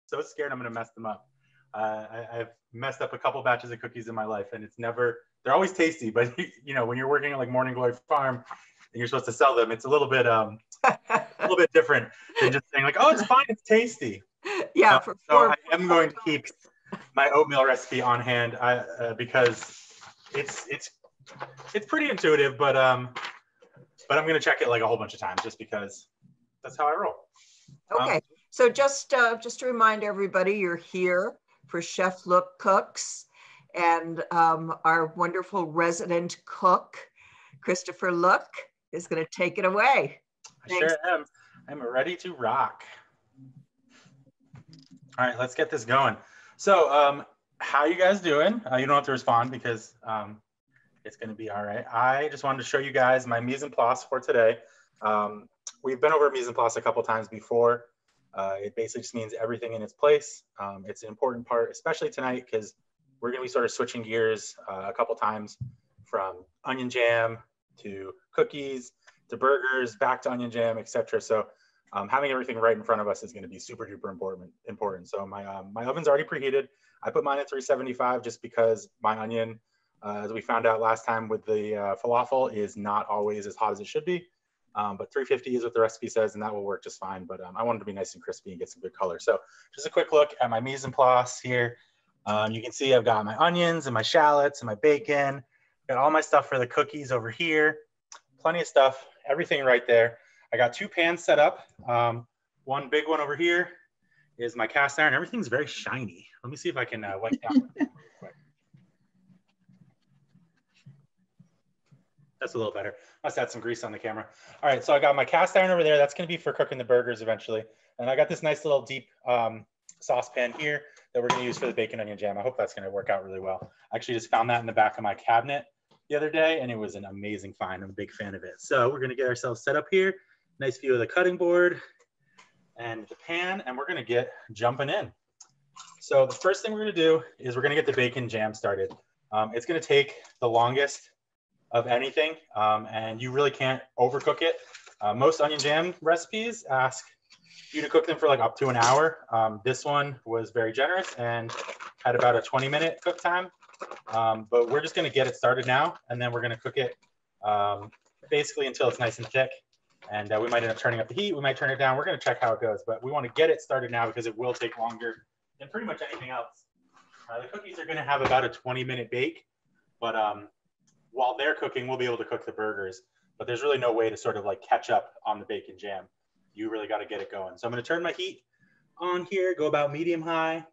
so scared I'm going to mess them up. I've messed up a couple batches of cookies in my life, and they're always tasty, but you know, when you're working at like Morning Glory Farm and you're supposed to sell them, it's a little bit different than just saying like, oh, it's fine, it's tasty. Yeah. So I am going to keep my oatmeal recipe on hand because it's pretty intuitive, but I'm going to check it like a whole bunch of times just because that's how I roll. Okay. So just to remind everybody, you're here for Chef Look Cooks, and our wonderful resident cook, Christopher Look, is going to take it away. I sure am. I'm ready to rock. All right, let's get this going. So how you guys doing? You don't have to respond because it's going to be all right. I just wanted to show you guys my mise en place for today. We've been over mise en place a couple times before. It basically just means everything in its place. It's an important part, especially tonight, because we're going to be sort of switching gears a couple times from onion jam to cookies to burgers, back to onion jam, etc. So having everything right in front of us is going to be super duper important. So my oven's already preheated. I put mine at 375 just because my onion, as we found out last time with the falafel, is not always as hot as it should be. But 350 is what the recipe says, and that will work just fine. But I wanted to be nice and crispy and get some good color. So just a quick look at my mise en place here. You can see I've got my onions and my shallots and my bacon. Got all my stuff for the cookies over here. Plenty of stuff, everything right there. I got 2 pans set up. One big one over here is my cast iron. Everything's very shiny. Let me see if I can wipe down real quick. That's a little better. Must add some grease on the camera. All right, so I got my cast iron over there. That's going to be for cooking the burgers eventually. And I got this nice little deep saucepan here that we're going to use for the bacon onion jam. I hope that's going to work out really well. I actually just found that in the back of my cabinet the other day, and it was an amazing find. I'm a big fan of it. So we're going to get ourselves set up here. Nice view of the cutting board and the pan, and we're going to get jumping in. So the first thing we're going to do is we're going to get the bacon jam started. It's going to take the longest of anything, and you really can't overcook it. Most onion jam recipes ask you to cook them for like up to an hour. This one was very generous and had about a 20-minute cook time. But we're just going to get it started now, and then we're going to cook it basically until it's nice and thick. And we might end up turning up the heat. We might turn it down. We're going to check how it goes, but we want to get it started now because it will take longer than pretty much anything else. The cookies are going to have about a 20-minute bake, but while they're cooking, we'll be able to cook the burgers. But there's really no way to sort of like catch up on the bacon jam. You really got to get it going. So I'm going to turn my heat on here, go about medium high,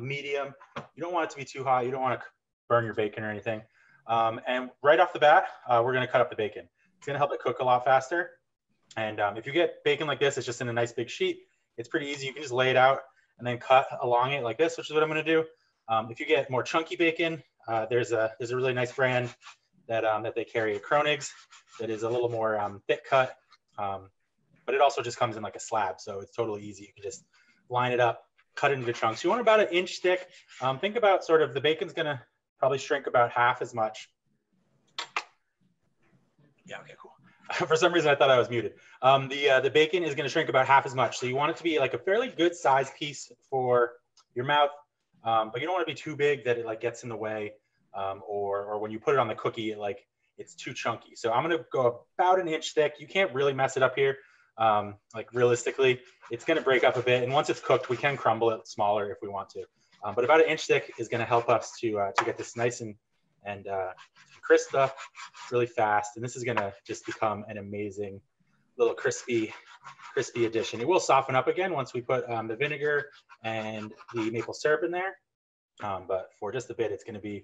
medium. You don't want it to be too hot. You don't want to burn your bacon or anything. And right off the bat, we're going to cut up the bacon. It's going to help it cook a lot faster. And if you get bacon like this, it's just in a nice big sheet. It's pretty easy. You can just lay it out and then cut along it like this, which is what I'm going to do. If you get more chunky bacon, there's a really nice brand that they carry at Kronig's that is a little more thick cut, but it also just comes in like a slab, so it's totally easy. You can just line it up, cut it into chunks. You want about an inch thick. Think about sort of the bacon's gonna probably shrink about half as much. Yeah, okay, cool. For some reason, I thought I was muted. The bacon is gonna shrink about half as much, so you want it to be like a fairly good size piece for your mouth, but you don't want to be too big that it like gets in the way. Or when you put it on the cookie, it's too chunky. So I'm going to go about an inch thick. You can't really mess it up here. Like realistically, it's going to break up a bit. And once it's cooked, we can crumble it smaller if we want to. But about an inch thick is going to help us to get this nice and crisp up really fast. And this is going to just become an amazing little crispy addition. It will soften up again once we put the vinegar and the maple syrup in there. But for just a bit, it's going to be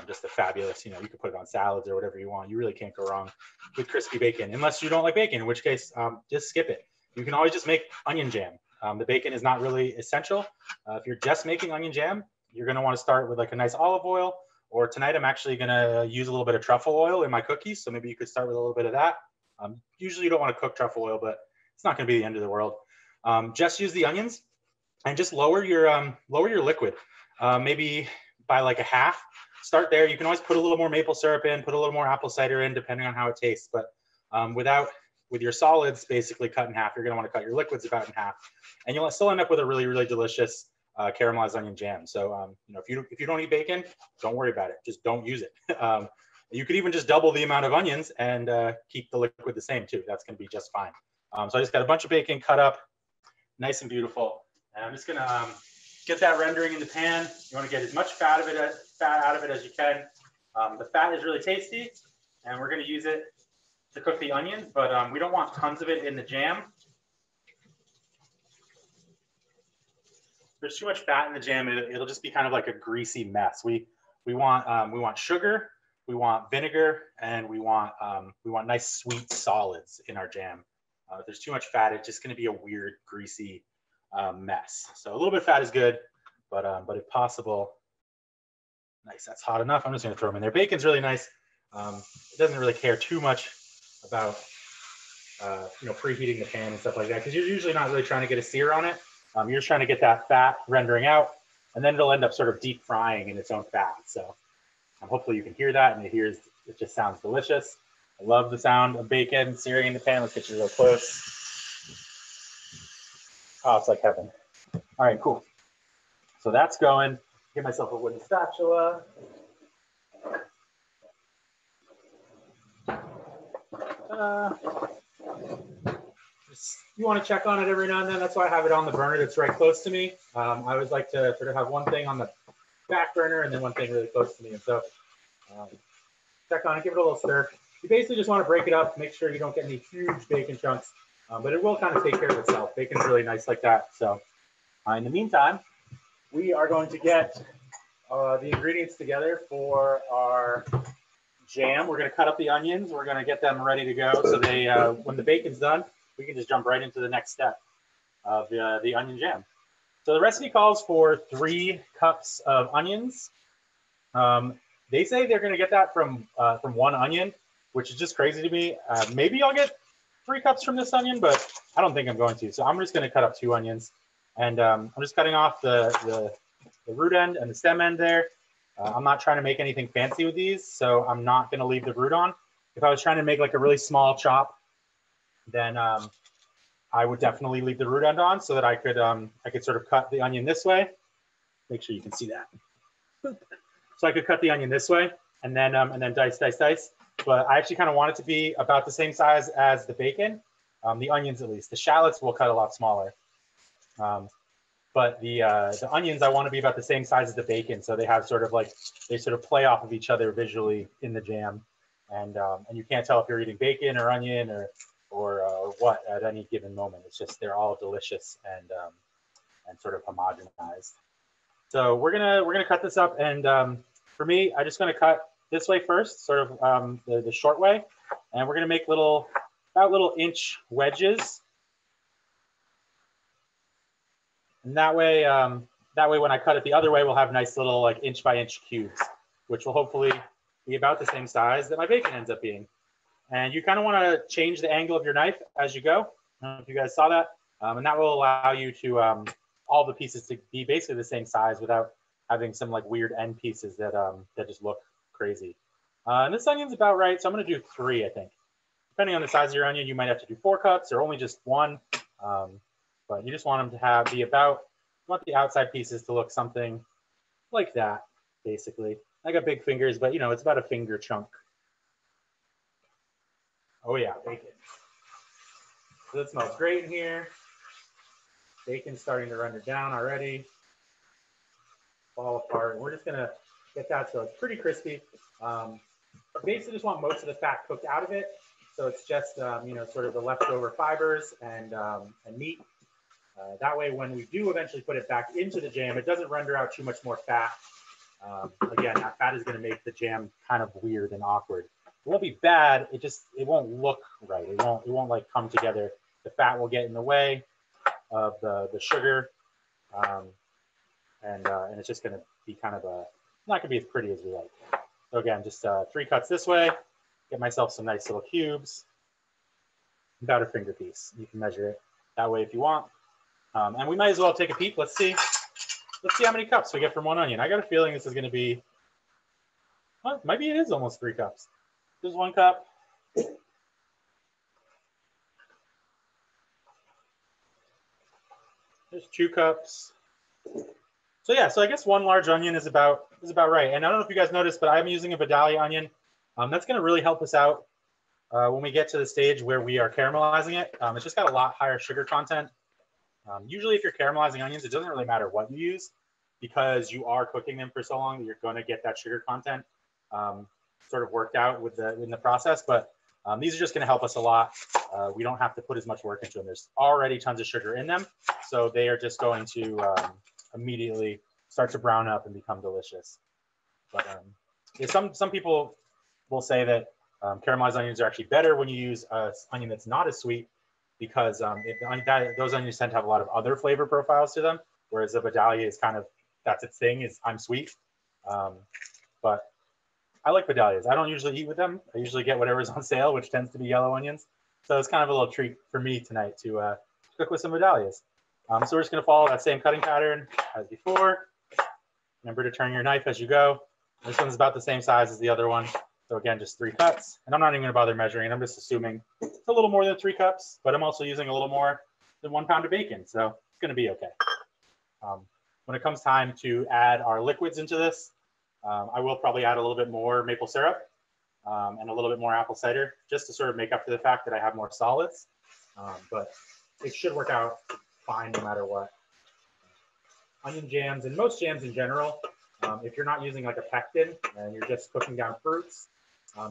just a fabulous, you can put it on salads or whatever you want. You really can't go wrong with crispy bacon, unless you don't like bacon, in which case just skip it. You can always just make onion jam. The bacon is not really essential. If you're just making onion jam, you're going to want to start with like a nice olive oil, or tonight I'm actually going to use a little bit of truffle oil in my cookies. So maybe you could start with a little bit of that. Usually you don't want to cook truffle oil, but it's not going to be the end of the world. Just use the onions and just lower your liquid, maybe by like a half. Start there. You can always put a little more maple syrup in, put a little more apple cider in, depending on how it tastes. But without with your solids basically cut in half, you're gonna wanna cut your liquids about in half. And you'll still end up with a really, really delicious caramelized onion jam. So, you know, if you don't eat bacon, don't worry about it. Just don't use it. You could even just double the amount of onions and keep the liquid the same too. That's gonna be just fine. So I just got a bunch of bacon cut up, nice and beautiful. And I'm just gonna get that rendering in the pan. You wanna get as much fat out of it as you can. The fat is really tasty, and we're gonna use it to cook the onions, but we don't want tons of it in the jam. There's too much fat in the jam, it'll just be kind of like a greasy mess. We want sugar, we want vinegar, and we want nice sweet solids in our jam. If there's too much fat, it's just going to be a weird greasy mess. So a little bit of fat is good, but if possible, nice. That's hot enough. I'm just going to throw them in there. Bacon's really nice. It doesn't really care too much about you know, preheating the pan and stuff like that, because you're usually not really trying to get a sear on it. You're just trying to get that fat rendering out, and then it'll end up sort of deep frying in its own fat. So hopefully you can hear that, and it just sounds delicious. I love the sound of bacon searing in the pan. Let's get you real close. Oh, it's like heaven. All right, cool. So that's going. Get myself a wooden spatula. You want to check on it every now and then. That's why I have it on the burner that's right close to me. I always like to sort of have one thing on the back burner and then one thing really close to me. And so check on it, give it a little stir. You basically just want to break it up, make sure you don't get any huge bacon chunks, but it will kind of take care of itself. Bacon's really nice like that. So in the meantime, we are going to get the ingredients together for our jam. We're going to cut up the onions. We're going to get them ready to go. So they, when the bacon's done, we can just jump right into the next step of the onion jam. So the recipe calls for 3 cups of onions. They say they're going to get that from 1 onion, which is just crazy to me. Maybe I'll get 3 cups from this onion, but I don't think I'm going to. So I'm just going to cut up 2 onions, and I'm just cutting off the root end and the stem end there. I'm not trying to make anything fancy with these, so I'm not going to leave the root on. If I was trying to make like a really small chop, then I would definitely leave the root end on so that I could sort of cut the onion this way. Make sure you can see that. So I could cut the onion this way and then dice. But I actually kind of want it to be about the same size as the bacon, the onions at least. The shallots will cut a lot smaller. But the onions I want to be about the same size as the bacon, so they have sort of play off of each other visually in the jam, and you can't tell if you're eating bacon or onion or what at any given moment. It's just they're all delicious and sort of homogenized. So we're gonna cut this up, and for me, I'm just gonna cut this way first, sort of the short way, and we're gonna make about little inch wedges. And that way when I cut it the other way, we'll have nice little like inch by inch cubes, which will hopefully be about the same size that my bacon ends up being. And you kind of want to change the angle of your knife as you go. I don't know if you guys saw that. And that will allow you to all the pieces to be basically the same size without having some like weird end pieces that just look crazy. And this onion's about right, so I'm going to do 3, I think. Depending on the size of your onion, you might have to do 4 cups or only just 1. But you just want them to be about, you want the outside pieces to look something like that, basically. I got big fingers, but you know, it's about a finger chunk. Oh yeah, bacon. So it smells great in here. Bacon's starting to render down already. Fall apart. We're just gonna get that so it's pretty crispy. Basically just want most of the fat cooked out of it. So it's just, you know, sort of the leftover fibers and meat. That way, when we do eventually put it back into the jam, it doesn't render out too much more fat. Again, that fat is going to make the jam kind of weird and awkward. It won't be bad. It won't look right. It won't like come together. The fat will get in the way of the sugar, and it's just going to be kind of not going to be as pretty as we like. So again, just 3 cuts this way. Get myself some nice little cubes, about a finger piece. You can measure it that way if you want. And we might as well take a peek. Let's see how many cups we get from 1 onion. I got a feeling this is going to be, well, maybe it is almost 3 cups. There's 1 cup. There's 2 cups. So yeah, so I guess 1 large onion is about right. And I don't know if you guys noticed, but I'm using a Vidalia onion. That's going to really help us out when we get to the stage where we are caramelizing it. It's just got a lot higher sugar content. Usually if you're caramelizing onions, it doesn't really matter what you use because you are cooking them for so long that you're going to get that sugar content sort of worked out in the process. But these are just going to help us a lot. We don't have to put as much work into them. There's already tons of sugar in them. So they are just going to immediately start to brown up and become delicious. But some people will say that caramelized onions are actually better when you use an onion that's not as sweet because those onions tend to have a lot of other flavor profiles to them, whereas the Vidalia is kind of, that's its thing, is I'm sweet. But I like Vidalias. I don't usually eat with them. I usually get whatever's on sale, which tends to be yellow onions. So it's kind of a little treat for me tonight to cook with some Vidalias. So we're just going to follow that same cutting pattern as before. Remember to turn your knife as you go. This one's about the same size as the other one. So again, just 3 cups. And I'm not even going to bother measuring. I'm just assuming it's a little more than 3 cups, but I'm also using a little more than 1 pound of bacon. So it's going to be okay. When it comes time to add our liquids into this, I will probably add a little bit more maple syrup and a little bit more apple cider just to sort of make up for the fact that I have more solids. But it should work out fine no matter what. Onion jams and most jams in general, if you're not using like a pectin and you're just cooking down fruits,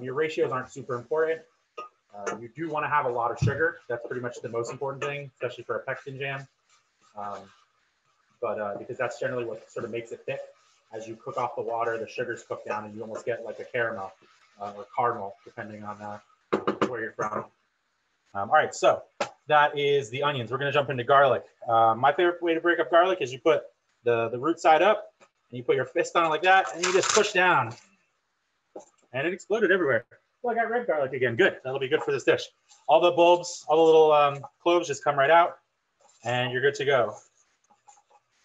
your ratios aren't super important. You do want to have a lot of sugar. That's pretty much the most important thing, especially for a pectin jam. Because that's generally what sort of makes it thick. As you cook off the water, the sugars cook down and you almost get like a caramel or caramel, depending on where you're from. All right, so that is the onions. We're going to jump into garlic. My favorite way to break up garlic is you put the root side up and you put your fist on it like that and you just push down. And it exploded everywhere. Well, I got red garlic again. Good. That'll be good for this dish. All the bulbs, all the little cloves just come right out and you're good to go.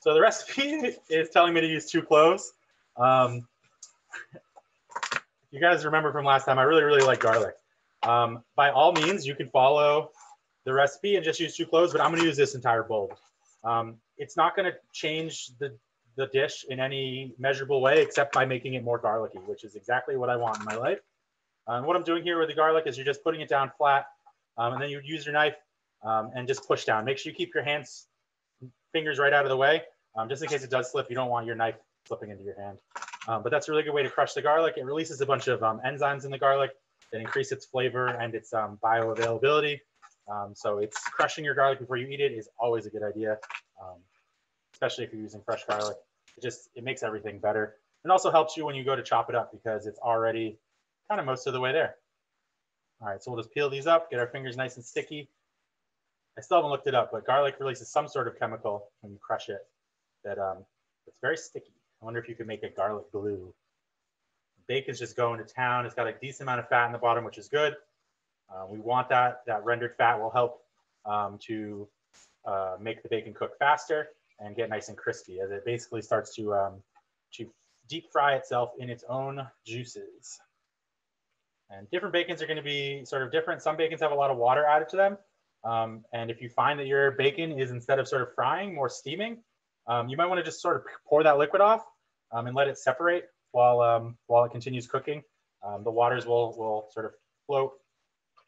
So the recipe is telling me to use 2 cloves. You guys remember from last time, I really, really like garlic. By all means, you can follow the recipe and just use 2 cloves, but I'm going to use this entire bulb. It's not going to change the dish in any measurable way except by making it more garlicky, which is exactly what I want in my life. What I'm doing here with the garlic is you're just putting it down flat, and then you use your knife and just push down. Make sure you keep your fingers right out of the way, just in case it does slip. You don't want your knife slipping into your hand. But that's a really good way to crush the garlic. It releases a bunch of enzymes in the garlic that increase its flavor and its bioavailability. So it's crushing your garlic before you eat it is always a good idea, especially if you're using fresh garlic. It makes everything better. It also helps you when you go to chop it up because it's already kind of most of the way there. All right, so we'll just peel these up, get our fingers nice and sticky. I still haven't looked it up, but garlic releases some sort of chemical when you crush it that it's very sticky. I wonder if you could make a garlic glue. Bacon's just going to town. It's got a decent amount of fat in the bottom, which is good. We want that rendered fat will help to make the bacon cook faster and get nice and crispy as it basically starts to deep fry itself in its own juices. And different bacons are going to be sort of different. Some bacons have a lot of water added to them. And if you find that your bacon is, instead of sort of frying, more steaming, you might want to just sort of pour that liquid off and let it separate while it continues cooking. The waters will sort of float.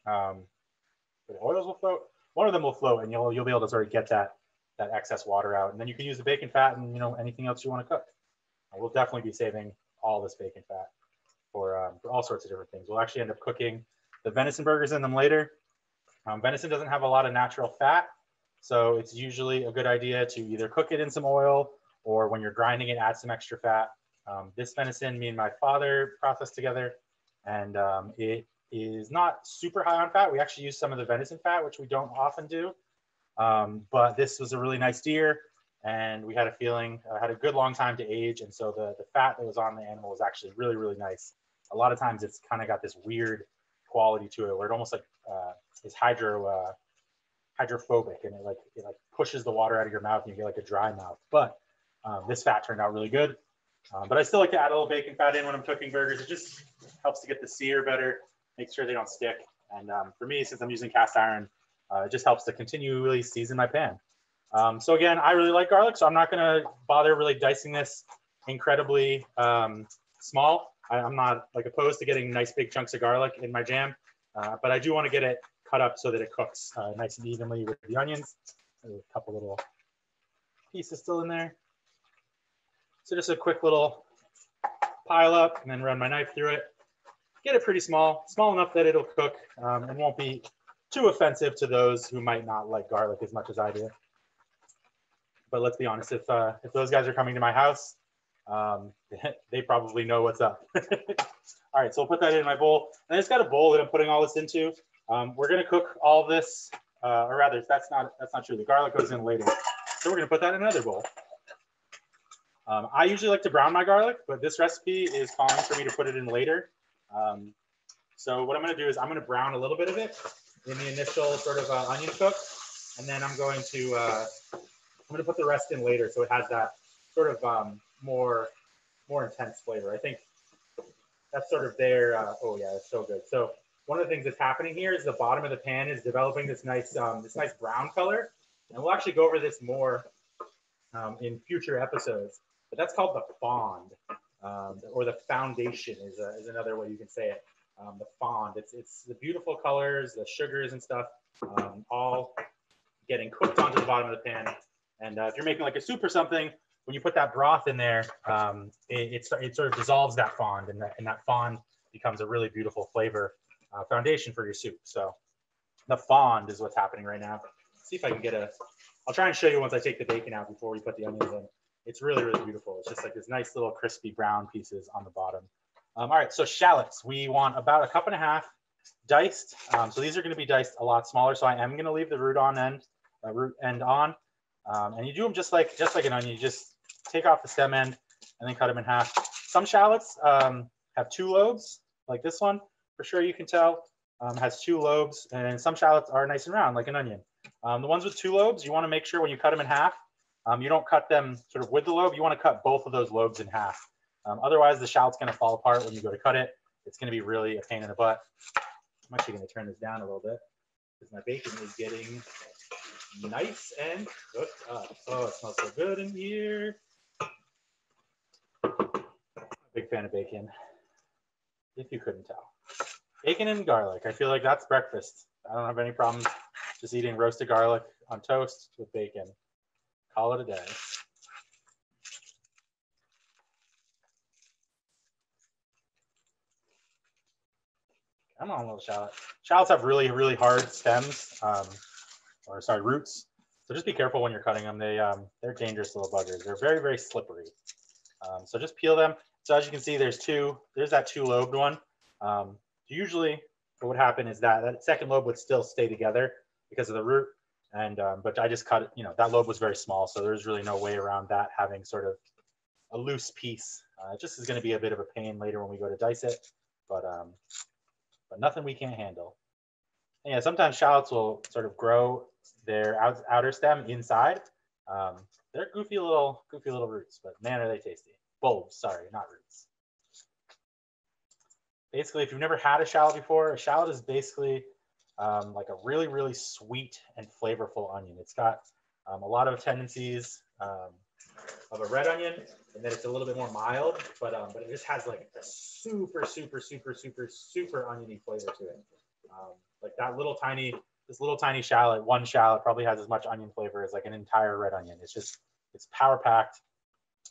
The oils will float. One of them will float, and you'll be able to sort of get that excess water out. And then you can use the bacon fat and anything else you want to cook. We'll definitely be saving all this bacon fat for all sorts of different things. We'll actually end up cooking the venison burgers in them later. Venison doesn't have a lot of natural fat, so it's usually a good idea to either cook it in some oil or when you're grinding it, add some extra fat. This venison, me and my father processed together, and it is not super high on fat. We actually use some of the venison fat, which we don't often do, but this was a really nice deer, and we had a good long time to age, and so the fat that was on the animal was actually really, really nice. A lot of times it's kind of got this weird quality to it where it almost like is hydrophobic, and it pushes the water out of your mouth and you get like a dry mouth. But this fat turned out really good. But I still like to add a little bacon fat in when I'm cooking burgers. It just helps to get the sear better, make sure they don't stick. And for me, since I'm using cast iron, it just helps to continually season my pan. So again, I really like garlic, so I'm not gonna bother really dicing this incredibly small. I'm not like opposed to getting nice big chunks of garlic in my jam, but I do want to get it cut up so that it cooks nice and evenly with the onions. There's a couple little pieces still in there. So just a quick little pile up and then run my knife through it. Get it pretty small, small enough that it'll cook and won't be too offensive to those who might not like garlic as much as I do. But let's be honest, if those guys are coming to my house, they probably know what's up. All right, so we'll put that in my bowl. And I just got a bowl that I'm putting all this into. We're gonna cook all this, or rather, that's not true. The garlic goes in later. So we're gonna put that in another bowl. I usually like to brown my garlic, but this recipe is calling for me to put it in later. So what I'm gonna do is I'm gonna brown a little bit of it in the initial sort of onion cook, and then I'm going to put the rest in later, so it has that sort of more intense flavor. I think that's sort of their. Oh yeah, it's so good. So one of the things that's happening here is the bottom of the pan is developing this nice brown color, and we'll actually go over this more in future episodes. But that's called the fond, or the foundation is another way you can say it. The fond. It's the beautiful colors, the sugars and stuff, all getting cooked onto the bottom of the pan. And if you're making like a soup or something, when you put that broth in there, it sort of dissolves that fond, and that fond becomes a really beautiful flavor foundation for your soup. So the fond is what's happening right now. Let's see if I can get I'll try and show you once I take the bacon out before we put the onions in. It's really, really beautiful. It's just like this nice little crispy brown pieces on the bottom. All right, so shallots. We want about 1.5 cups diced. So these are going to be diced a lot smaller. So I am going to leave the root end on. And you do them just like an onion. You just take off the stem end and then cut them in half. Some shallots have 2 lobes, like this one. For sure, you can tell has 2 lobes, and some shallots are nice and round, like an onion. The ones with 2 lobes, you want to make sure when you cut them in half, you don't cut them sort of with the lobe. You want to cut both of those lobes in half. Otherwise, the shallot's going to fall apart when you go to cut it. It's going to be really a pain in the butt. I'm actually going to turn this down a little bit because my bacon is getting nice and cooked up. Oh, it smells so good in here. Big fan of bacon, if you couldn't tell. Bacon and garlic. I feel like that's breakfast. I don't have any problems just eating roasted garlic on toast with bacon. Call it a day. Come on, little shallot. Shallots have really, really hard stems, roots. So just be careful when you're cutting them. They're dangerous little buggers. They're very, very slippery. So just peel them. So as you can see, there's that 2-lobed one. Usually what would happen is that second lobe would still stay together because of the root. But I just cut it, that lobe was very small. So there's really no way around that having sort of a loose piece. It just is going to be a bit of a pain later when we go to dice it, but nothing we can't handle. And yeah, sometimes shallots will sort of grow their outer stem inside. They're goofy little roots, but man, are they tasty. Bulbs, sorry, not roots. Basically, if you've never had a shallot before, a shallot is basically like a really, really sweet and flavorful onion. It's got a lot of tendencies of a red onion, and then it's a little bit more mild, but it just has like a super, super, super, super, super oniony flavor to it. Like this little tiny shallot, one shallot probably has as much onion flavor as like an entire red onion. It's power packed,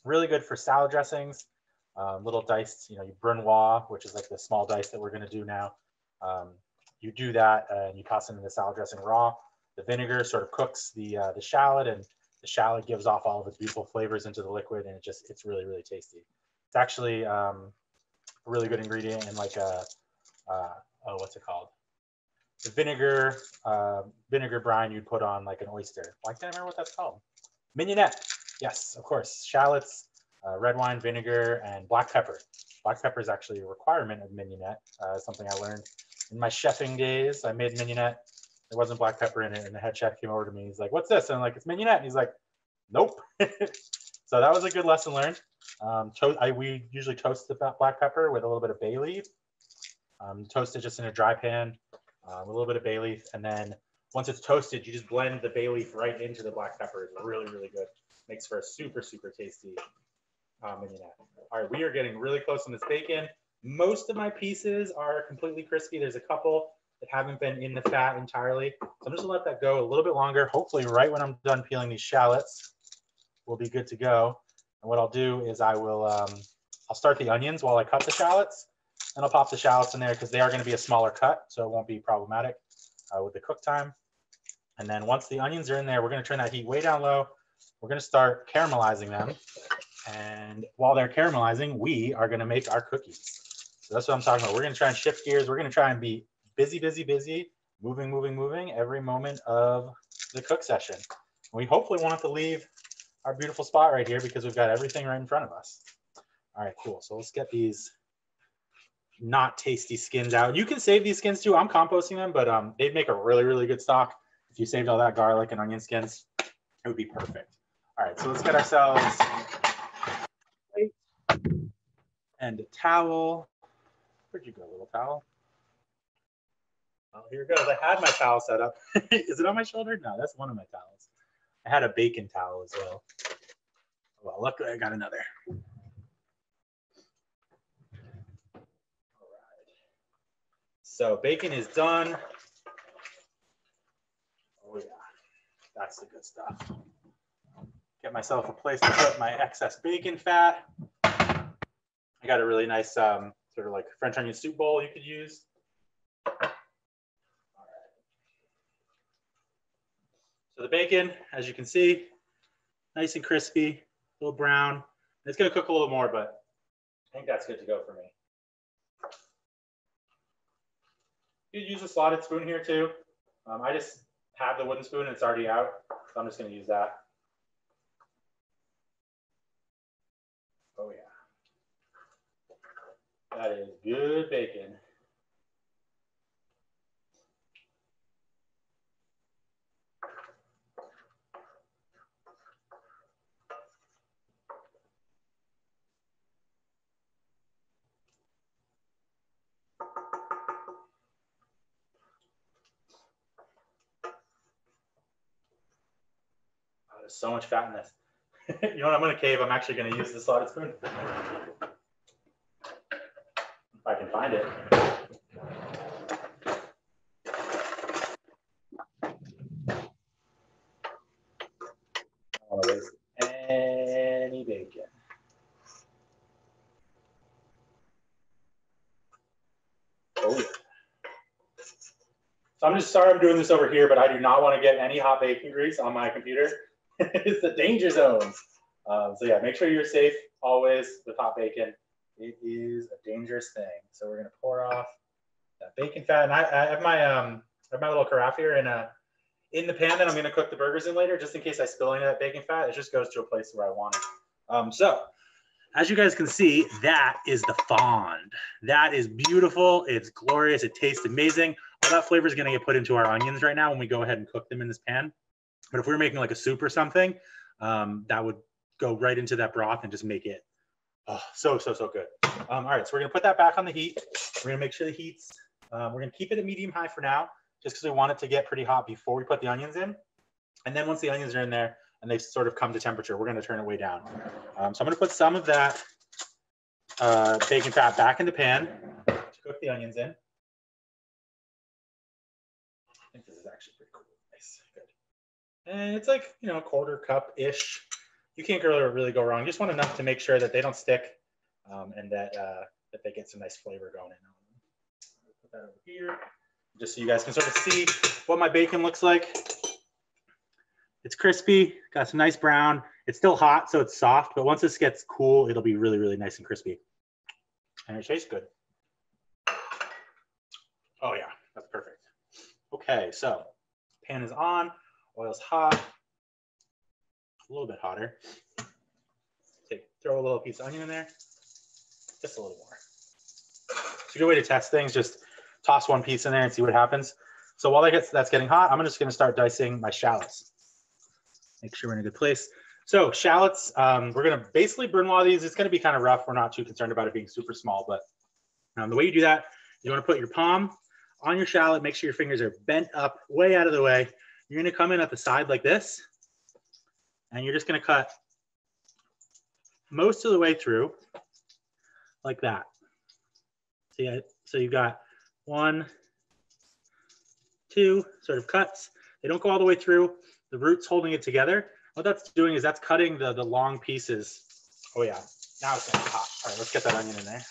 really good for salad dressings, little diced, you brunoise, which is like the small dice that we're going to do now. You do that and you toss it in the salad dressing raw. The vinegar sort of cooks the shallot, and the shallot gives off all of its beautiful flavors into the liquid, and it's really, really tasty. It's actually a really good ingredient in like what's it called? The vinegar brine you'd put on like an oyster. Why can't I remember what that's called? Mignonette. Yes, of course. Shallots, red wine vinegar, and black pepper. Black pepper is actually a requirement of mignonette. Something I learned in my chefing days. I made mignonette. There wasn't black pepper in it, and the head chef came over to me. He's like, "What's this?" And I'm like, "It's mignonette." And he's like, "Nope." So that was a good lesson learned. We usually toast the black pepper with a little bit of bay leaf. Toast it just in a dry pan, a little bit of bay leaf, and then once it's toasted, you just blend the bay leaf right into the black pepper. It's really, really good. Makes for a super, super tasty mignonette. All right, we are getting really close on this bacon. Most of my pieces are completely crispy. There's a couple that haven't been in the fat entirely. So I'm just gonna let that go a little bit longer. Hopefully right when I'm done peeling these shallots, we'll be good to go. And what I'll do is I'll start the onions while I cut the shallots, and I'll pop the shallots in there because they are gonna be a smaller cut, so it won't be problematic with the cook time. And then once the onions are in there, we're gonna turn that heat way down low. We're gonna start caramelizing them. And while they're caramelizing, we are gonna make our cookies. So that's what I'm talking about. We're gonna try and shift gears. We're gonna try and be busy, busy, busy, moving, moving, moving every moment of the cook session. We hopefully won't have to leave our beautiful spot right here because we've got everything right in front of us. All right, cool. So let's get these not tasty skins out. You can save these skins too. I'm composting them, but they'd make a really, really good stock. If you saved all that garlic and onion skins, it would be perfect. All right, so let's get ourselves a plate and a towel. Where'd you go, little towel? Oh, here it goes. I had my towel set up. Is it on my shoulder? No, that's one of my towels. I had a bacon towel as well. Well, luckily I got another. All right. So bacon is done. Oh yeah, that's the good stuff. Get myself a place to put my excess bacon fat. I got a really nice sort of like French onion soup bowl you could use. So the bacon, as you can see, nice and crispy, a little brown. It's going to cook a little more, but I think that's good to go for me. You could use a slotted spoon here too. I just have the wooden spoon and it's already out, so I'm just going to use that. Oh yeah. That is good bacon. There's so much fat in this. You know what? I'm going to cave. I'm actually going to use the slotted spoon. If I can find it. I don't want to waste any bacon. Oh yeah. So I'm just sorry I'm doing this over here, but I do not want to get any hot bacon grease on my computer. It's the danger zone. So yeah, make sure you're safe always with hot bacon. It is a dangerous thing. So we're gonna pour off that bacon fat, and I have my little carafe here in the pan that I'm gonna cook the burgers in later, just in case I spill any of that bacon fat. It just goes to a place where I want it. So as you guys can see, that is the fond. That is beautiful. It's glorious. It tastes amazing. All that flavor is gonna get put into our onions right now when we go ahead and cook them in this pan. But if we were making like a soup or something, that would go right into that broth and just make it so good. All right, so we're gonna put that back on the heat. We're gonna make sure the heat's, we're gonna keep it at medium high for now, just because we want it to get pretty hot before we put the onions in. And then once the onions are in there and they've sort of come to temperature, we're gonna turn it way down. So I'm gonna put some of that bacon fat back in the pan to cook the onions in. I think this is actually pretty cool. Nice, good. And it's like, you know, a quarter cup-ish. You can't really go wrong. You just want enough to make sure that they don't stick and that they get some nice flavor going in. Put that over here, just so you guys can sort of see what my bacon looks like. It's crispy, got some nice brown. It's still hot, so it's soft, but once this gets cool, it'll be really, really nice and crispy. And it tastes good. Oh yeah, that's perfect. Okay, so pan is on, oil's hot, a little bit hotter. Throw a little piece of onion in there, just a little more. It's a good way to test things. Just toss one piece in there and see what happens. So while that's getting hot, I'm just going to start dicing my shallots. Make sure we're in a good place. So shallots, we're going to basically brunoise these. It's going to be kind of rough. We're not too concerned about it being super small, but the way you do that, you want to put your palm on your shallot, make sure your fingers are bent up, way out of the way. You're gonna come in at the side like this, and you're just gonna cut most of the way through, like that. So you've got 1, 2 sort of cuts. They don't go all the way through. The root's holding it together. What that's doing is that's cutting the long pieces. Oh yeah, now it's gonna be hot. All right, let's get that onion in there.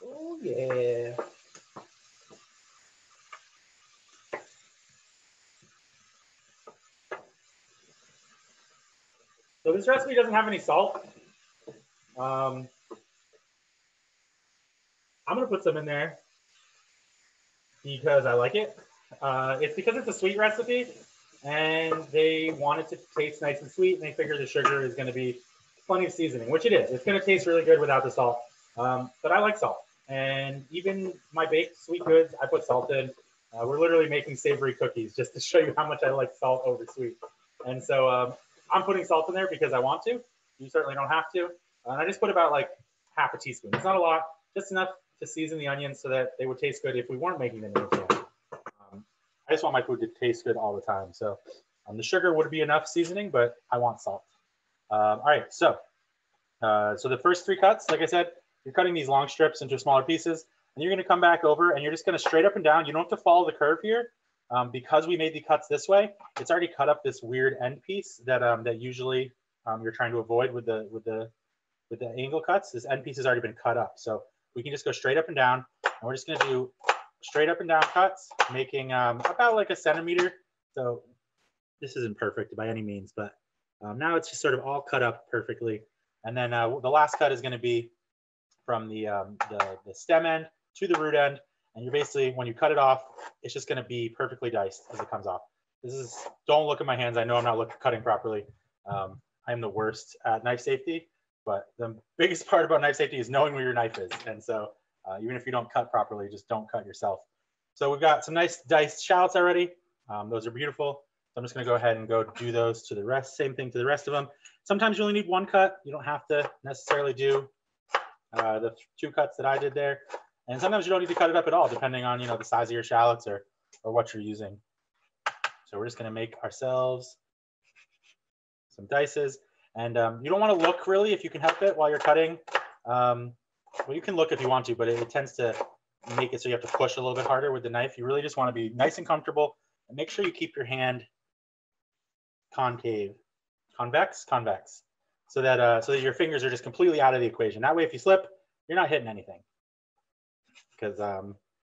Oh yeah. So this recipe doesn't have any salt. I'm gonna put some in there because I like it. It's because it's a sweet recipe, and they want it to taste nice and sweet, and they figure the sugar is gonna be plenty of seasoning, which it is. It's gonna taste really good without the salt, but I like salt. And even my baked sweet goods, I put salt in. We're literally making savory cookies just to show you how much I like salt over sweet. And so I'm putting salt in there because I want to. You certainly don't have to. And I just put about like half a teaspoon. It's not a lot, just enough to season the onions so that they would taste good if we weren't making them in the pan. I just want my food to taste good all the time. So the sugar would be enough seasoning, but I want salt. All right, so the first 3 cuts, like I said, you're cutting these long strips into smaller pieces, and you're gonna come back over and you're just gonna straight up and down. You don't have to follow the curve here. Because we made the cuts this way, it's already cut up this weird end piece that that usually you're trying to avoid with the angle cuts. This end piece has already been cut up, so we can just go straight up and down, and we're just gonna do straight up and down cuts, making about like a centimeter. So this isn't perfect by any means, but now it's just sort of all cut up perfectly. And then the last cut is going to be from the stem end to the root end. And you're basically, when you cut it off, it's just going to be perfectly diced as it comes off. Don't look at my hands. I know I'm not cutting properly. I'm the worst at knife safety, but the biggest part about knife safety is knowing where your knife is. And so even if you don't cut properly, just don't cut yourself. So we've got some nice diced shallots already. Those are beautiful. So I'm just going to go ahead and go do those to the rest. Same thing to the rest of them. Sometimes you only need 1 cut. You don't have to necessarily do the 2 cuts that I did there. And sometimes you don't need to cut it up at all, depending on the size of your shallots or what you're using. So we're just going to make ourselves some dices. And you don't want to look really if you can help it while you're cutting. Well, you can look if you want to, but it tends to make it so you have to push a little bit harder with the knife. You really just want to be nice and comfortable. And make sure you keep your hand convex, so that your fingers are just completely out of the equation. That way, if you slip, you're not hitting anything. Because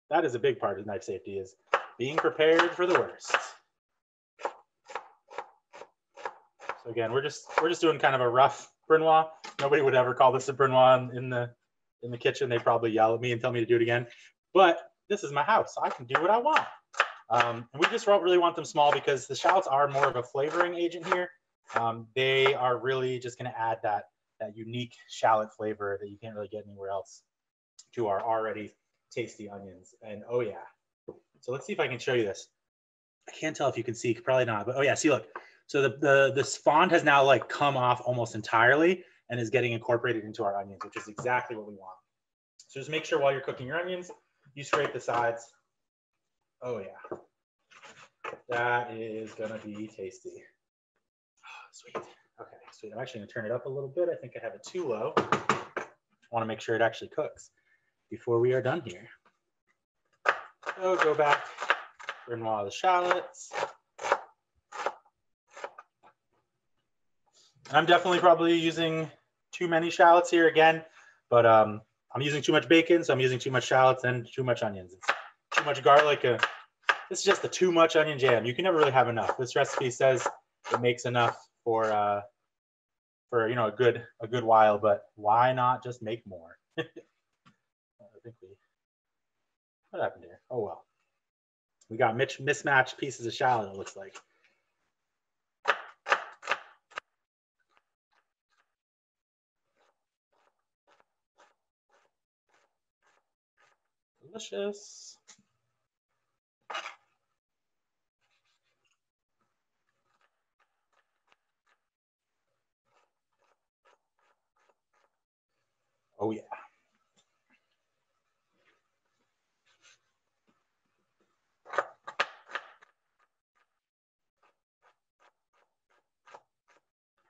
that is a big part of knife safety, is being prepared for the worst. So again, we're just doing kind of a rough brunoise. Nobody would ever call this a brunoise in the kitchen. They probably yell at me and tell me to do it again. But this is my house, so I can do what I want. And we just really want them small because the shallots are more of a flavoring agent here. They are really just going to add that unique shallot flavor that you can't really get anywhere else to our already tasty onions. And oh yeah, so let's see if I can show you this. I can't tell if you can see, probably not, but oh yeah, see, look. So the fond has now like come off almost entirely and is getting incorporated into our onions, which is exactly what we want. So just make sure while you're cooking your onions, you scrape the sides. Oh yeah, that is gonna be tasty. Oh, sweet. Okay, sweet. I'm actually gonna turn it up a little bit. I think I have it too low. I want to make sure it actually cooks before we are done here. So go back, brunoise the shallots. And I'm definitely probably using too many shallots here again, but I'm using too much bacon, so I'm using too much shallots and too much onions. It's too much garlic. This is just a too much onion jam. You can never really have enough. This recipe says it makes enough for a good while, but why not just make more? I think what happened here? Oh well, we got mismatched pieces of shallot. It looks like. Delicious.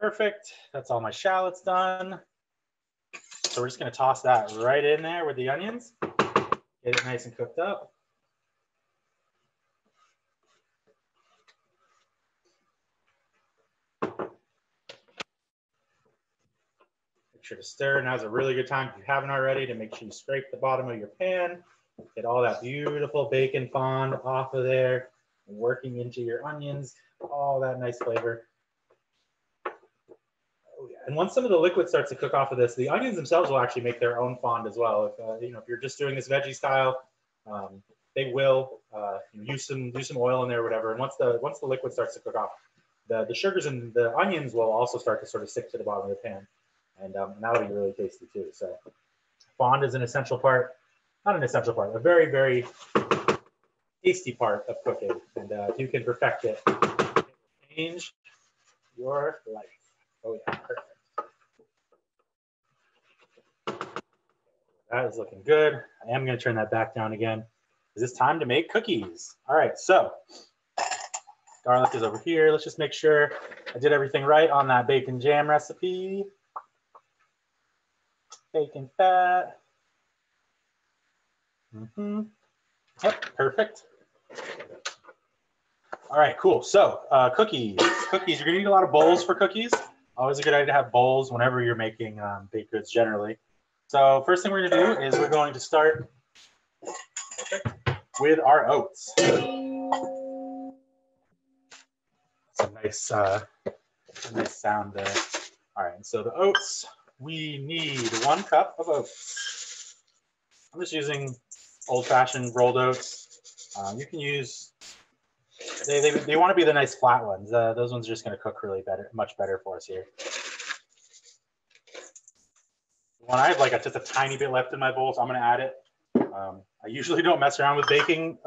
Perfect. That's all my shallots done. So we're just going to toss that right in there with the onions. Get it nice and cooked up. Make sure to stir. Now's a really good time, if you haven't already, to make sure you scrape the bottom of your pan. Get all that beautiful bacon fond off of there, working into your onions, all that nice flavor. Oh, yeah. And once some of the liquid starts to cook off of this, the onions themselves will actually make their own fond as well. If if you're just doing this veggie style, they will use some oil in there or whatever. And once the liquid starts to cook off, the sugars and the onions will also start to sort of stick to the bottom of the pan, and that'll be really tasty too. So fond is an essential part, not an essential part, a very, very tasty part of cooking. And if you can perfect it, it will change your life. Oh yeah, perfect. That is looking good. I am going to turn that back down again. Is this time to make cookies? All right, so garlic is over here. Let's just make sure I did everything right on that bacon jam recipe. Bacon fat. Yep, perfect. All right, cool. So cookies. Cookies, you're going to need a lot of bowls for cookies. Always a good idea to have bowls whenever you're making baked goods generally. So first thing we're going to do is we're going to start with our oats. It's a nice sound there. All right, so the oats, we need 1 cup of oats. I'm just using old-fashioned rolled oats. You can use, they want to be the nice flat ones. Those ones are just going to cook really much better for us here. When I have just a tiny bit left in my bowl, so I'm going to add it. I usually don't mess around with baking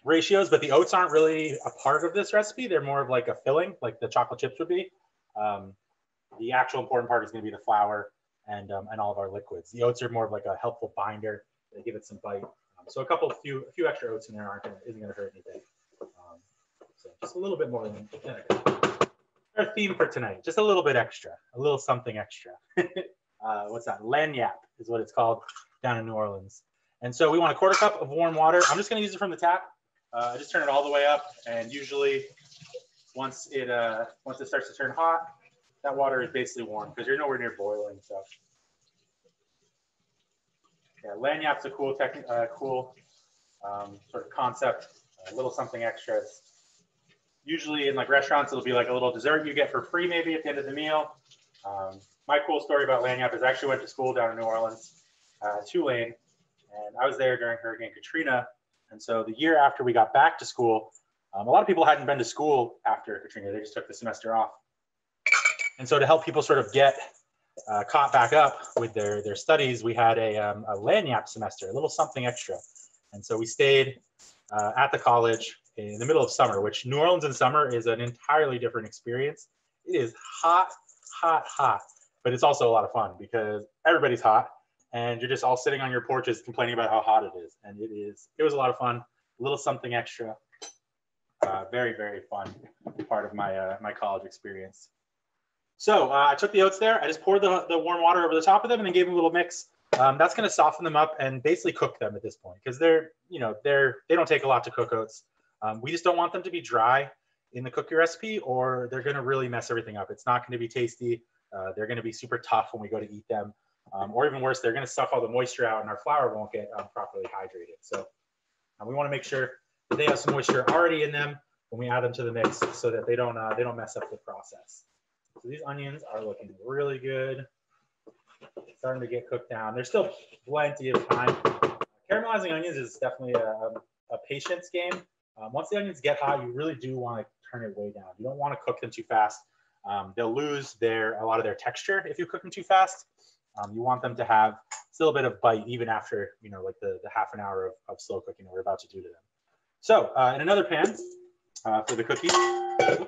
ratios, but the oats aren't really a part of this recipe. They're more of like a filling, like the chocolate chips would be. The actual important part is going to be the flour and all of our liquids. The oats are more of like a helpful binder. They give it some bite. So a few extra oats in there isn't going to hurt anything. So just a little bit more than a cup. Our theme for tonight, just a little bit extra, a little something extra. What's that? Lagniappe is what it's called down in New Orleans. And so we want a 1/4 cup of warm water. I'm just going to use it from the tap. I just turn it all the way up, and usually once it starts to turn hot, that water is basically warm because you're nowhere near boiling. So yeah, Lagnappe's a cool sort of concept. A little something extra. It's usually in like restaurants, it'll be like a little dessert you get for free maybe at the end of the meal. My cool story about Lagniappe is I actually went to school down in New Orleans, Tulane, and I was there during Hurricane Katrina. And so the year after we got back to school, a lot of people hadn't been to school after Katrina. They just took the semester off. And so to help people sort of get caught back up with their studies, we had a Lagniappe semester, a little something extra. And so we stayed at the college in the middle of summer, which New Orleans in summer is an entirely different experience. It is hot, hot, hot, but it's also a lot of fun because everybody's hot and you're just all sitting on your porches complaining about how hot it is. And it was a lot of fun, a little something extra. Very, very fun part of my college experience. So I took the oats there. I just poured the warm water over the top of them and then gave them a little mix. That's going to soften them up and basically cook them at this point because they don't take a lot to cook oats. We just don't want them to be dry in the cookie recipe or they're going to really mess everything up. It's not going to be tasty. They're going to be super tough when we go to eat them. Or even worse, they're going to suck all the moisture out and our flour won't get properly hydrated. So we want to make sure that they have some moisture already in them when we add them to the mix so that they don't mess up the process. So these onions are looking really good. Starting to get cooked down. There's still plenty of time. Caramelizing onions is definitely a patience game. Once the onions get hot, you really do want to turn it way down. You don't want to cook them too fast. They'll lose a lot of their texture if you cook them too fast. You want them to have still a bit of bite even after like the half an hour of slow cooking that we're about to do to them. So in another pan for the cookies,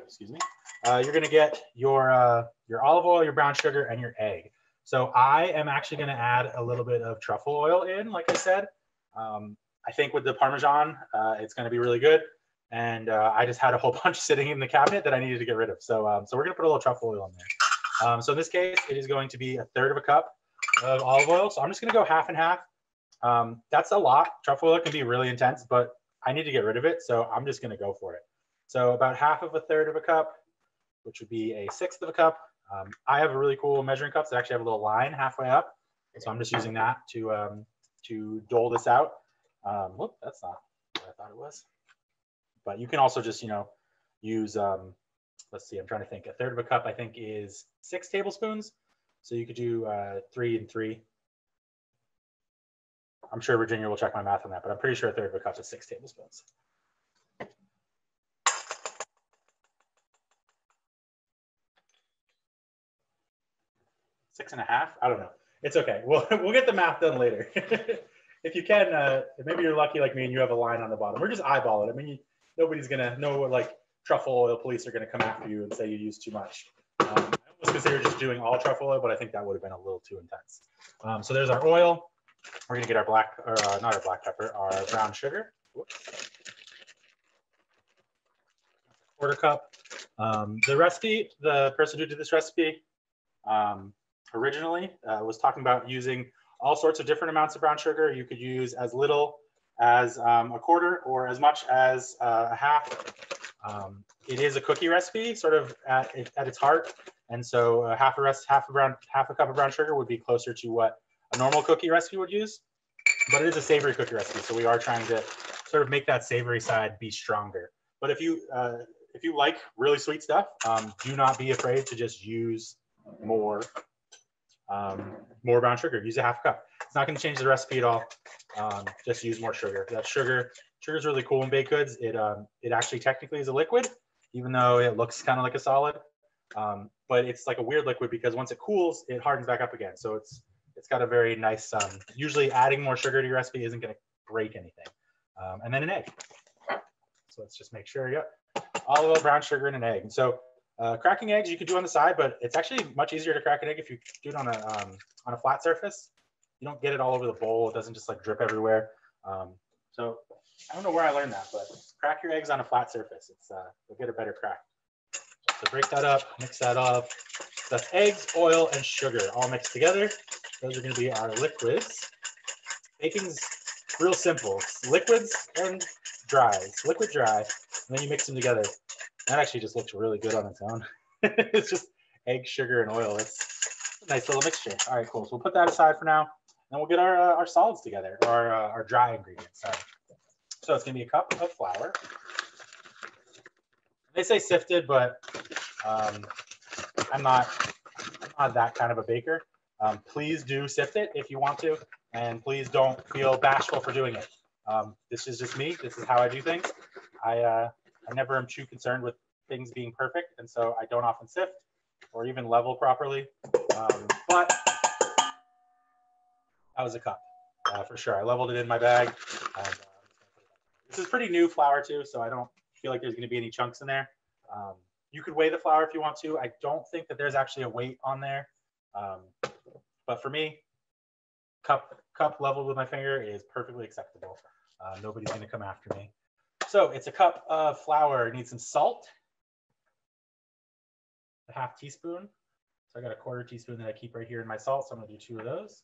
excuse me, you're going to get your olive oil, your brown sugar, and your egg. So I am actually going to add a little bit of truffle oil in, like I said. I think with the Parmesan, it's going to be really good. and I just had a whole bunch sitting in the cabinet that I needed to get rid of. So, so we're gonna put a little truffle oil in there. So in this case, it is going to be 1/3 of a cup of olive oil. So I'm just gonna go half and half. That's a lot. Truffle oil can be really intense, but I need to get rid of it, so I'm just gonna go for it. So about 1/2 of a 1/3 of a cup, which would be 1/6 of a cup. I have a really cool measuring cups that actually have a little line halfway up, so I'm just using that to dole this out. Whoop, that's not what I thought it was. But you can also just, you know, use, let's see, I'm trying to think. 1/3 of a cup, I think, is 6 tablespoons. So you could do 3 and 3. I'm sure Virginia will check my math on that, but I'm pretty sure 1/3 of a cup is 6 tablespoons. Six and a half? I don't know. It's okay. We'll get the math done later. If you can, maybe you're lucky like me and you have a line on the bottom. We're just eyeball it. I mean, nobody's gonna know what, like, truffle oil police are gonna come after you and say you use too much. I almost consider just doing all truffle oil, but I think that would have been a little too intense. So there's our oil. We're gonna get our black, or not our black pepper, our brown sugar. Whoops. 1/4 cup. The recipe, the person who did this recipe originally was talking about using all sorts of different amounts of brown sugar. You could use as little as 1/4 or as much as 1/2. It is a cookie recipe, sort of at its heart, and so half a cup of brown sugar would be closer to what a normal cookie recipe would use. But it is a savory cookie recipe, so we are trying to sort of make that savory side be stronger. But if you like really sweet stuff, do not be afraid to just use more brown sugar. Use a 1/2 cup. It's not going to change the recipe at all. Just use more sugar. That sugar is really cool in baked goods. It actually technically is a liquid, even though it looks kind of like a solid. But it's like a weird liquid because once it cools, it hardens back up again. So it's got a very nice. Usually, adding more sugar to your recipe isn't going to break anything. And then an egg. So let's just make sure. Yep, olive oil, brown sugar, and an egg. And so cracking eggs you could do on the side, but it's actually much easier to crack an egg if you do it on a flat surface. You don't get it all over the bowl. It doesn't just like drip everywhere. So I don't know where I learned that, but crack your eggs on a flat surface. You'll get a better crack. So break that up, mix that up. That's eggs, oil, and sugar all mixed together. Those are going to be our liquids. Baking's real simple. It's liquids and dries. Liquid, dry, and then you mix them together. That actually just looks really good on its own. It's just egg, sugar, and oil. It's a nice little mixture. All right, cool. So we'll put that aside for now. And we'll get our solids together, or our dry ingredients. Sorry. So it's going to be a cup of flour. They say sifted, but I'm not that kind of a baker. Please do sift it if you want to, and please don't feel bashful for doing it. This is just me. This is how I do things. I never am too concerned with things being perfect, and so I don't often sift or even level properly. But that was a cup for sure. I leveled it in my bag. This is pretty new flour too, so I don't feel like there's going to be any chunks in there. You could weigh the flour if you want to. I don't think that there's actually a weight on there. But for me, cup leveled with my finger is perfectly acceptable. Nobody's going to come after me. So it's a cup of flour. It needs some salt, a 1/2 teaspoon. So I got a 1/4 teaspoon that I keep right here in my salt. So I'm going to do 2 of those.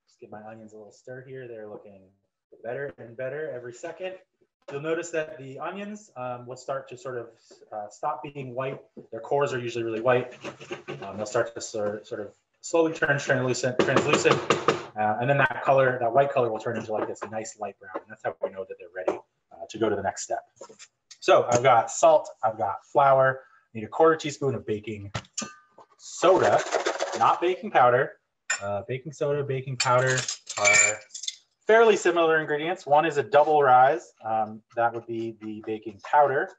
Just give my onions a little stir here. They're looking better and better every second. You'll notice that the onions will start to sort of stop being white. Their cores are usually really white. They'll start to sort of slowly turn translucent. And then that white color will turn into like this nice light brown. And that's how we know that they're ready to go to the next step. So I've got salt, I've got flour, I need a 1/4 teaspoon of baking soda, not baking powder. Baking soda, baking powder are fairly similar ingredients. One is a double rise, that would be the baking powder,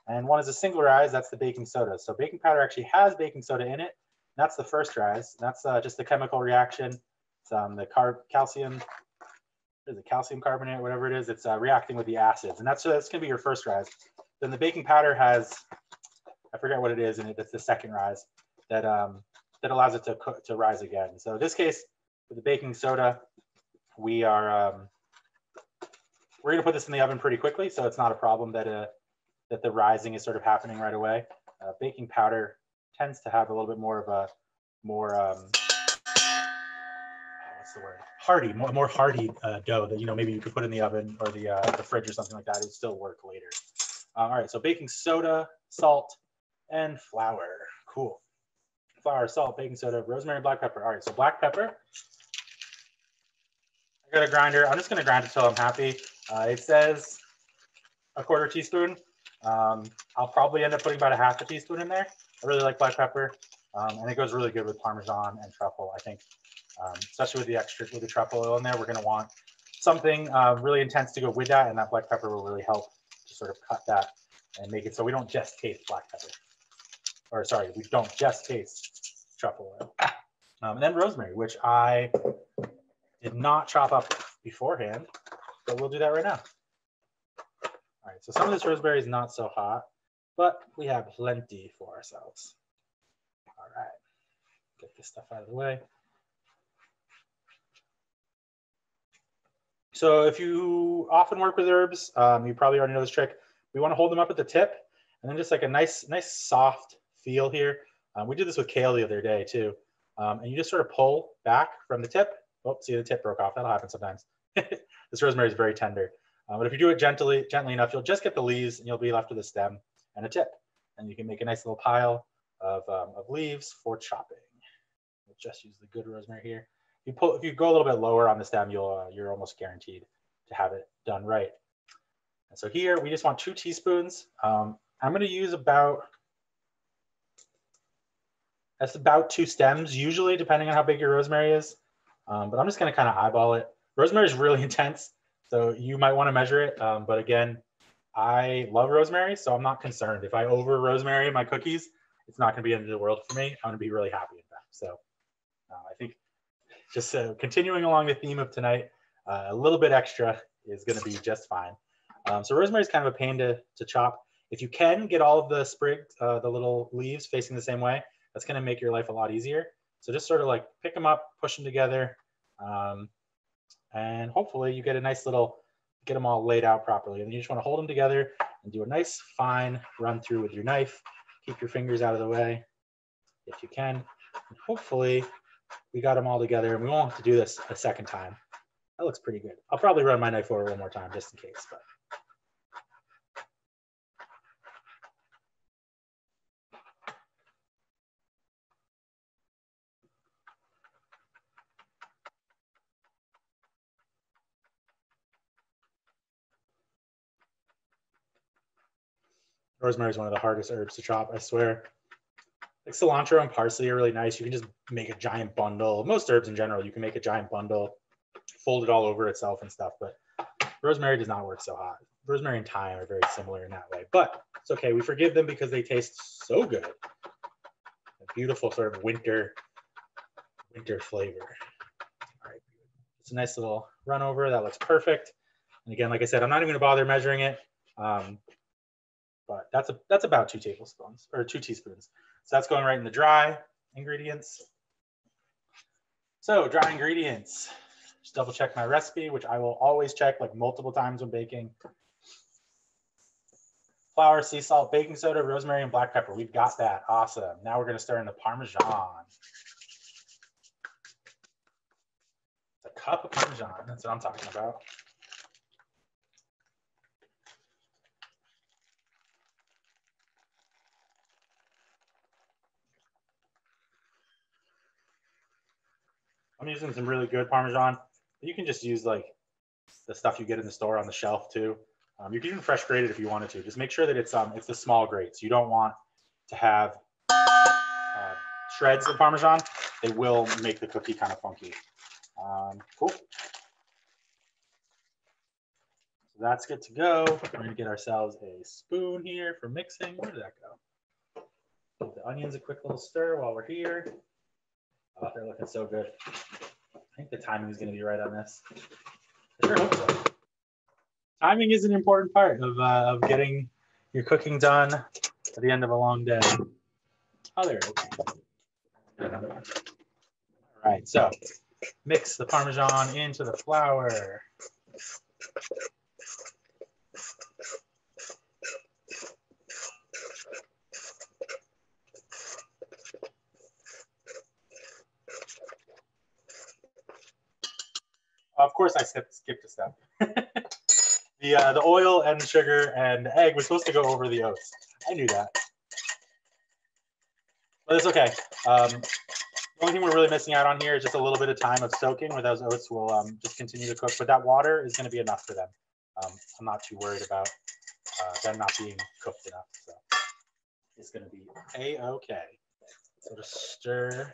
and one is a single rise, that's the baking soda. So baking powder actually has baking soda in it. That's the first rise. That's just a chemical reaction. It's the calcium carbonate, whatever it is. It's reacting with the acids, and that's going to be your first rise. Then the baking powder has, I forget what it is, and that's the second rise that allows it to rise again. So in this case, with the baking soda, we're going to put this in the oven pretty quickly, so it's not a problem that that the rising is sort of happening right away. Baking powder tends to have a little bit more of a what's the word? Hardy, more hardy dough that, you know, maybe you could put in the oven or the fridge or something like that. It would still work later. All right, so baking soda, salt, and flour. Cool. Flour, salt, baking soda, rosemary, black pepper. All right, so black pepper. I got a grinder. I'm just going to grind it till I'm happy. It says a 1/4 teaspoon. I'll probably end up putting about a 1/2 teaspoon in there. I really like black pepper, and it goes really good with Parmesan and truffle, I think. Especially with the truffle oil in there, we're going to want something really intense to go with that, and that black pepper will really help to sort of cut that and make it so we don't just taste black pepper. Or sorry, we don't just taste truffle oil. And then rosemary, which I did not chop up beforehand, but we'll do that right now. All right, so some of this rosemary is not so hot, but we have plenty for ourselves. All right, get this stuff out of the way. So if you often work with herbs, you probably already know this trick. We want to hold them up at the tip, and then just like a nice soft feel here. We did this with kale the other day too. And you just sort of pull back from the tip. Oh, see, the tip broke off. That'll happen sometimes. This rosemary is very tender. But if you do it gently enough, you'll just get the leaves, and you'll be left with a stem and a tip. And you can make a nice little pile of leaves for chopping. We'll just use the good rosemary here. If you go a little bit lower on the stem, you're almost guaranteed to have it done right. And so here we just want 2 teaspoons. I'm going to use about 2 stems usually, depending on how big your rosemary is. But I'm just going to kind of eyeball it. Rosemary is really intense, so you might want to measure it. But again, I love rosemary, so I'm not concerned. If I over rosemary in my cookies, it's not going to be the end of the world for me. I'm going to be really happy in fact. So I think just continuing along the theme of tonight, a little bit extra is going to be just fine. So rosemary is kind of a pain to chop. If you can get all of the sprigs, the little leaves facing the same way, that's going to make your life a lot easier. So just sort of like pick them up, push them together, and hopefully you get a nice little, get them all laid out properly. And then you just want to hold them together and do a nice fine run through with your knife. Keep your fingers out of the way if you can. And hopefully we got them all together, and we won't have to do this a second time. That looks pretty good. I'll probably run my knife over one more time just in case. But rosemary is one of the hardest herbs to chop, I swear. Like cilantro and parsley are really nice. You can just make a giant bundle. Most herbs in general, you can make a giant bundle, fold it all over itself and stuff. But rosemary does not work so hot. Rosemary and thyme are very similar in that way. But it's okay. We forgive them because they taste so good. A beautiful sort of winter flavor. All right. It's a nice little run over. That looks perfect. And again, like I said, I'm not even going to bother measuring it. But that's about 2 tablespoons or 2 teaspoons. So that's going right in the dry ingredients. So dry ingredients, just double check my recipe, which I will always check like multiple times when baking. Flour, sea salt, baking soda, rosemary, and black pepper. We've got that. Awesome. Now we're going to stir in the Parmesan. It's a cup of Parmesan. That's what I'm talking about. I'm using some really good Parmesan. You can just use like the stuff you get in the store on the shelf too. You can even fresh grate it if you wanted to. Just make sure that it's the small grates. You don't want to have shreds of Parmesan. They will make the cookie kind of funky. Cool. So that's good to go. We're going to get ourselves a spoon here for mixing. Where did that go? Give the onions a quick little stir while we're here. Oh, they're looking so good. I think the timing is going to be right on this. I sure hope so. Timing is an important part of getting your cooking done at the end of a long day. Oh, there it is. Another one. All right, so mix the Parmesan into the flour. Of course, I skipped a step. The oil and the sugar and the egg was supposed to go over the oats. I knew that. But it's okay. The only thing we're really missing out on here is just a little bit of time of soaking, where those oats will just continue to cook. But that water is going to be enough for them. I'm not too worried about them not being cooked enough. So it's going to be a-okay. So just stir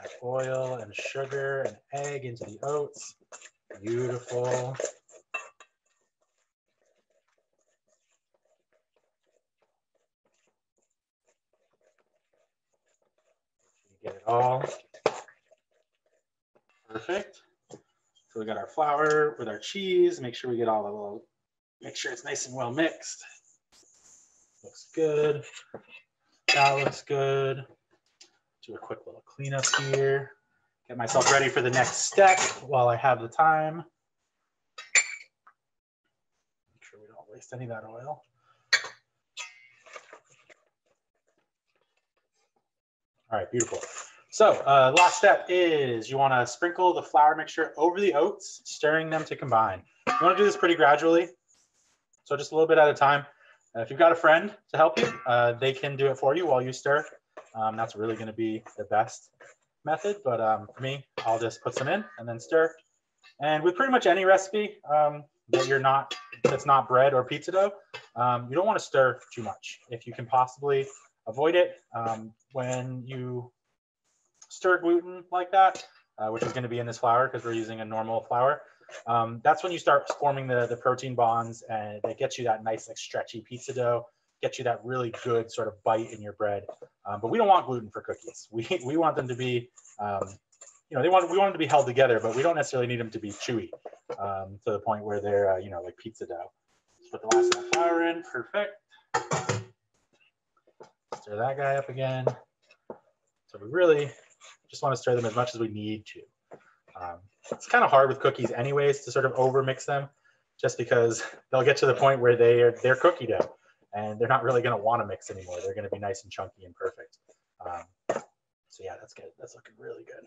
that oil and sugar and egg into the oats. Beautiful. Get it all perfect. So we got our flour with our cheese. Make sure we get all the little, make sure it's nice and well mixed. Looks good. That looks good. Do a quick little cleanup here. Get myself ready for the next step while I have the time. Make sure we don't waste any of that oil. All right, beautiful. So last step is you want to sprinkle the flour mixture over the oats, stirring them to combine. You want to do this pretty gradually, so just a little bit at a time. If you've got a friend to help you, they can do it for you while you stir. That's really going to be the best method, but for me, I'll just put some in and then stir. And with pretty much any recipe that's not bread or pizza dough, you don't want to stir too much. If you can possibly avoid it, when you stir gluten like that, which is going to be in this flour because we're using a normal flour, that's when you start forming the protein bonds, and it gets you that nice, like, stretchy pizza dough, gets you that really good sort of bite in your bread. But we don't want gluten for cookies. We want them to be, we want them to be held together, but we don't necessarily need them to be chewy to the point where they're, like pizza dough. Let's put the last of the flour in. Perfect. Stir that guy up again. So we really just want to stir them as much as we need to. It's kind of hard with cookies anyways to sort of over mix them, just because they'll get to the point where they're cookie dough and they're not really going to want to mix anymore. They're going to be nice and chunky and perfect. So yeah, that's good. That's looking really good.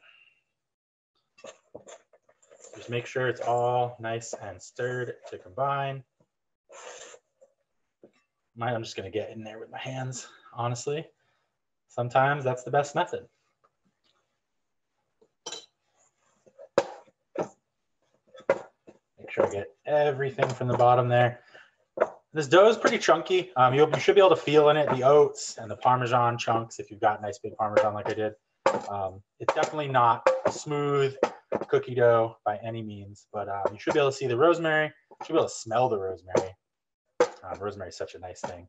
Just make sure it's all nice and stirred to combine. I'm just going to get in there with my hands, honestly. Sometimes that's the best method. Make sure I get everything from the bottom there. This dough is pretty chunky. You should be able to feel in it the oats and the Parmesan chunks if you've got nice big Parmesan like I did. It's definitely not smooth cookie dough by any means, but you should be able to see the rosemary. You should be able to smell the rosemary. Rosemary is such a nice thing.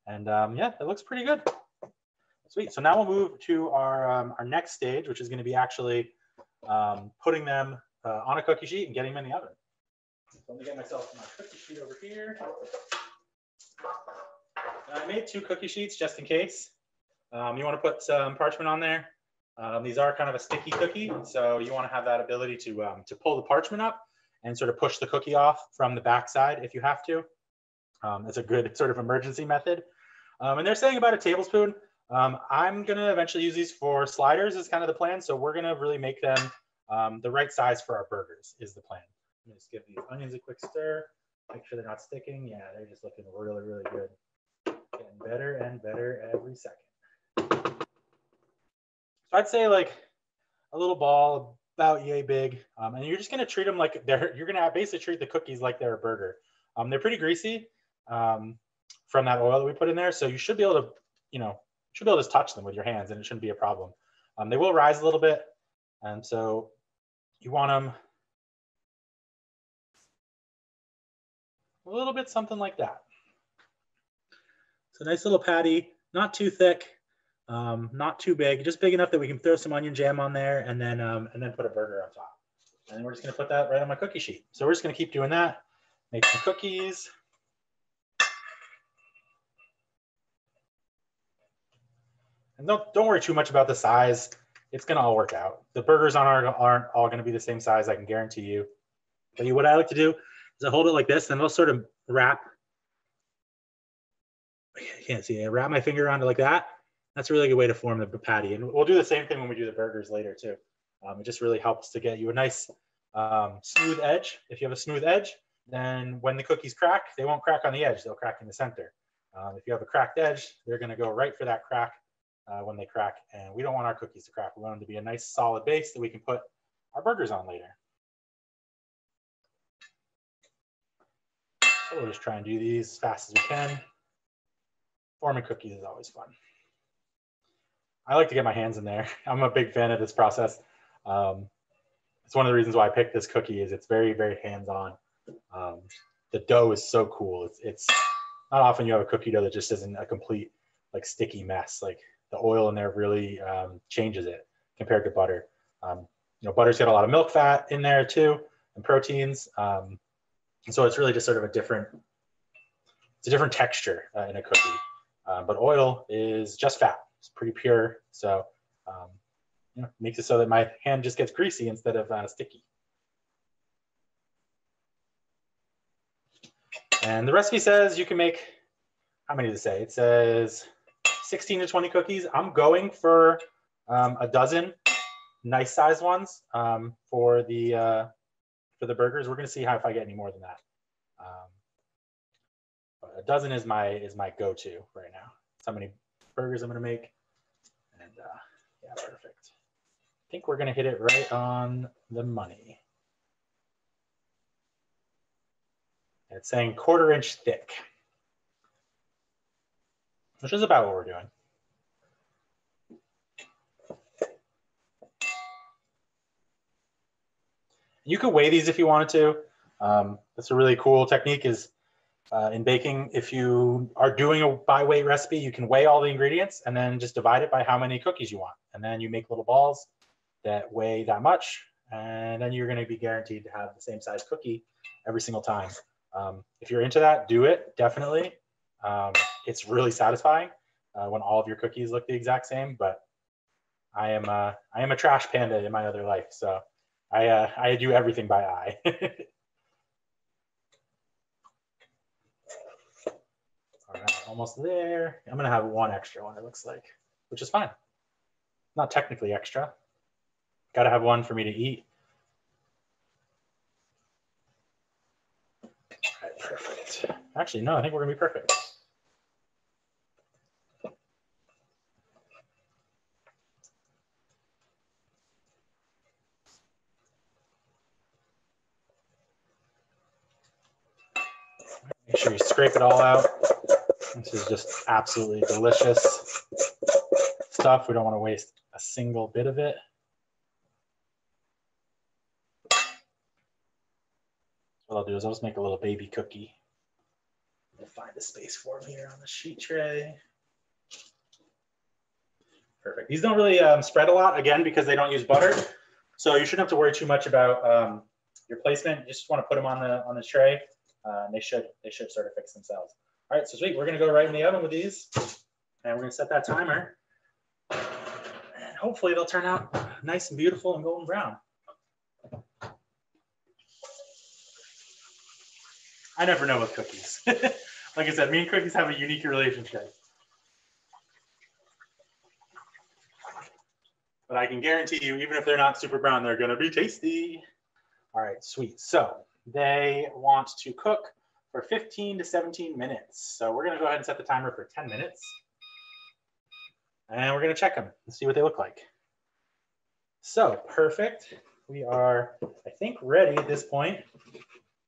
And yeah, it looks pretty good. Sweet. So now we'll move to our next stage, which is going to be actually putting them on a cookie sheet and getting them in the oven. So let me get myself my cookie sheet over here. And I made 2 cookie sheets just in case. You want to put some parchment on there. These are kind of a sticky cookie, so you want to have that ability to pull the parchment up and sort of push the cookie off from the back side if you have to. It's a good sort of emergency method. And they're saying about a tablespoon. I'm going to eventually use these for sliders is kind of the plan. So we're going to really make them the right size for our burgers is the plan. I'm going to just give these onions a quick stir. Make sure they're not sticking. Yeah, they're just looking really, really good. Getting better and better every second. So I'd say like a little ball about yay big. And you're just going to treat them like you're going to basically treat the cookies like they're a burger. They're pretty greasy from that oil that we put in there. So you should be able to, should be able to just touch them with your hands and it shouldn't be a problem. They will rise a little bit. And so you want them a little bit something like that. So nice little patty, not too thick, not too big, just big enough that we can throw some onion jam on there and then put a burger on top. And then we're just gonna put that right on my cookie sheet. So we're just gonna keep doing that. Make some cookies. And don't worry too much about the size. It's gonna all work out. The burgers aren't all gonna be the same size, I can guarantee you. But what I like to do is I hold it like this, and I'll sort of wrap. You can't see it. Wrap my finger around it like that. That's a really good way to form the patty. And we'll do the same thing when we do the burgers later too. It just really helps to get you a nice Smooth edge. If you have a smooth edge, then when the cookies crack, they won't crack on the edge. They'll crack in the center. If you have a cracked edge, they're going to go right for that crack when they crack. And we don't want our cookies to crack. We want them to be a nice solid base that we can put our burgers on later. So we'll just try and do these as fast as we can. Forming cookies is always fun. I like to get my hands in there. I'm a big fan of this process. It's one of the reasons why I picked this cookie is it's very, very hands-on. The dough is so cool. It's not often you have a cookie dough that just isn't a complete like sticky mess. Like the oil in there really changes it compared to butter. You know, butter's got a lot of milk fat in there too and proteins. And so it's really just sort of it's a different texture in a cookie. But oil is just fat. It's pretty pure. So you know, makes it so that my hand just gets greasy instead of sticky. And the recipe says you can make, how many does it say? It says 16 to 20 cookies. I'm going for a dozen nice sized ones for the burgers. We're going to see if I get any more than that. But a dozen is my go-to right now. That's how many burgers I'm going to make. And yeah, perfect. I think we're going to hit it right on the money. It's saying 1/4 inch thick, which is about what we're doing. You could weigh these if you wanted to. That's a really cool technique is in baking. If you are doing a by weight recipe, you can weigh all the ingredients and then just divide it by how many cookies you want. And then you make little balls that weigh that much. And then you're going to be guaranteed to have the same size cookie every single time. If you're into that, do it, definitely. It's really satisfying when all of your cookies look the exact same, but I am a trash panda in my other life, so I do everything by eye. All right, almost there. I'm gonna have one extra one, it looks like, which is fine. Not technically extra. Gotta have one for me to eat. All right, perfect. Actually, no, I think we're gonna be perfect. Make sure you scrape it all out. This is just absolutely delicious stuff. We don't want to waste a single bit of it. What I'll do is I'll just make a little baby cookie. I'll find a space for them here on the sheet tray. Perfect. These don't really spread a lot, again, because they don't use butter. So you shouldn't have to worry too much about your placement. You just want to put them on the tray. And they should sort of fix themselves. All right, so sweet. We're going to go right in the oven with these. And we're going to set that timer. And hopefully they'll turn out nice and beautiful and golden brown. I never know with cookies. Like I said, me and cookies have a unique relationship. But I can guarantee you, even if they're not super brown, they're going to be tasty. All right, sweet. So they want to cook for 15 to 17 minutes. So we're going to go ahead and set the timer for 10 minutes. And we're going to check them and see what they look like. So perfect. We are, I think, ready at this point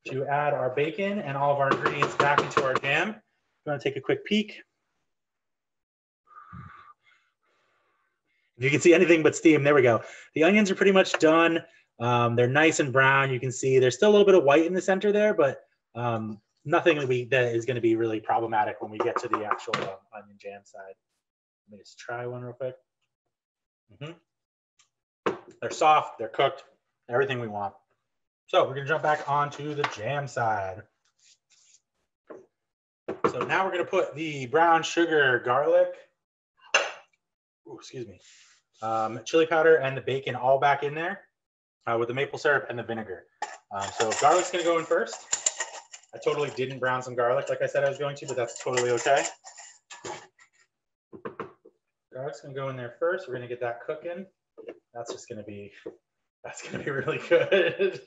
to add our bacon and all of our ingredients back into our jam. I'm going to take a quick peek. If you can see anything but steam, there we go. The onions are pretty much done. They're nice and brown. You can see there's still a little bit of white in the center there, but nothing that is going to be really problematic when we get to the actual onion jam side. Let me just try one real quick. They're soft, they're cooked, everything we want. So we're going to jump back onto the jam side. So now we're going to put the brown sugar, garlic, excuse me, chili powder, and the bacon all back in there with the maple syrup and the vinegar. So garlic's going to go in first. I totally didn't brown some garlic like I said I was going to, but that's totally okay. Garlic's going to go in there first. We're going to get that cooking. That's That's gonna be really good.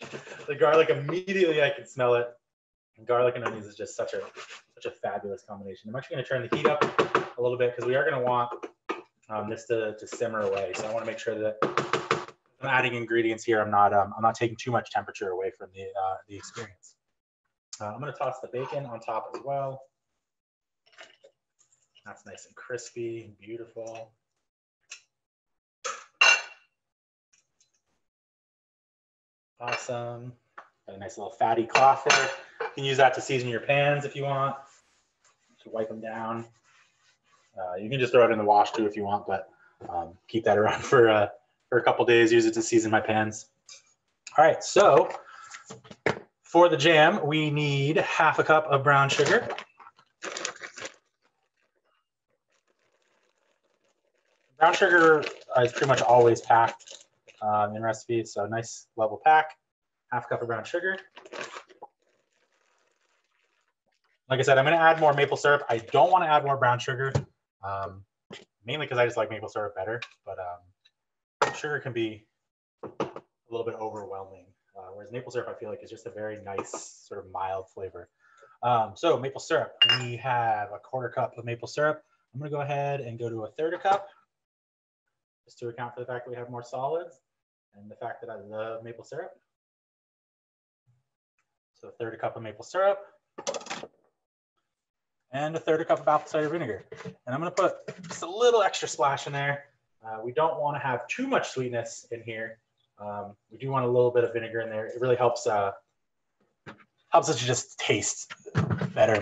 The garlic, immediately I can smell it. And garlic and onions is just such a fabulous combination. I'm actually gonna turn the heat up a little bit because we are gonna want this to simmer away. So I wanna make sure that I'm adding ingredients here. I'm not taking too much temperature away from the experience. I'm gonna toss the bacon on top as well. That's nice and crispy and beautiful. Awesome. Got a nice little fatty cloth there. You can use that to season your pans if you want, to wipe them down. You can just throw it in the wash too if you want, but keep that around for a couple days. Use it to season my pans. All right, so for the jam, we need 1/2 cup of brown sugar. Brown sugar is pretty much always packed in recipes, so nice level pack. 1/2 cup of brown sugar. Like I said, I'm going to add more maple syrup. I don't want to add more brown sugar, mainly because I just like maple syrup better. But sugar can be a little bit overwhelming, whereas maple syrup I feel like is just a very nice sort of mild flavor. So maple syrup, we have 1/4 cup of maple syrup. I'm going to go ahead and go to 1/3 cup, just to account for the fact that we have more solids and the fact that I love maple syrup. So 1/3 cup of maple syrup. And 1/3 cup of apple cider vinegar. And I'm going to put just a little extra splash in there. We don't want to have too much sweetness in here. We do want a little bit of vinegar in there. It really helps us to just taste better.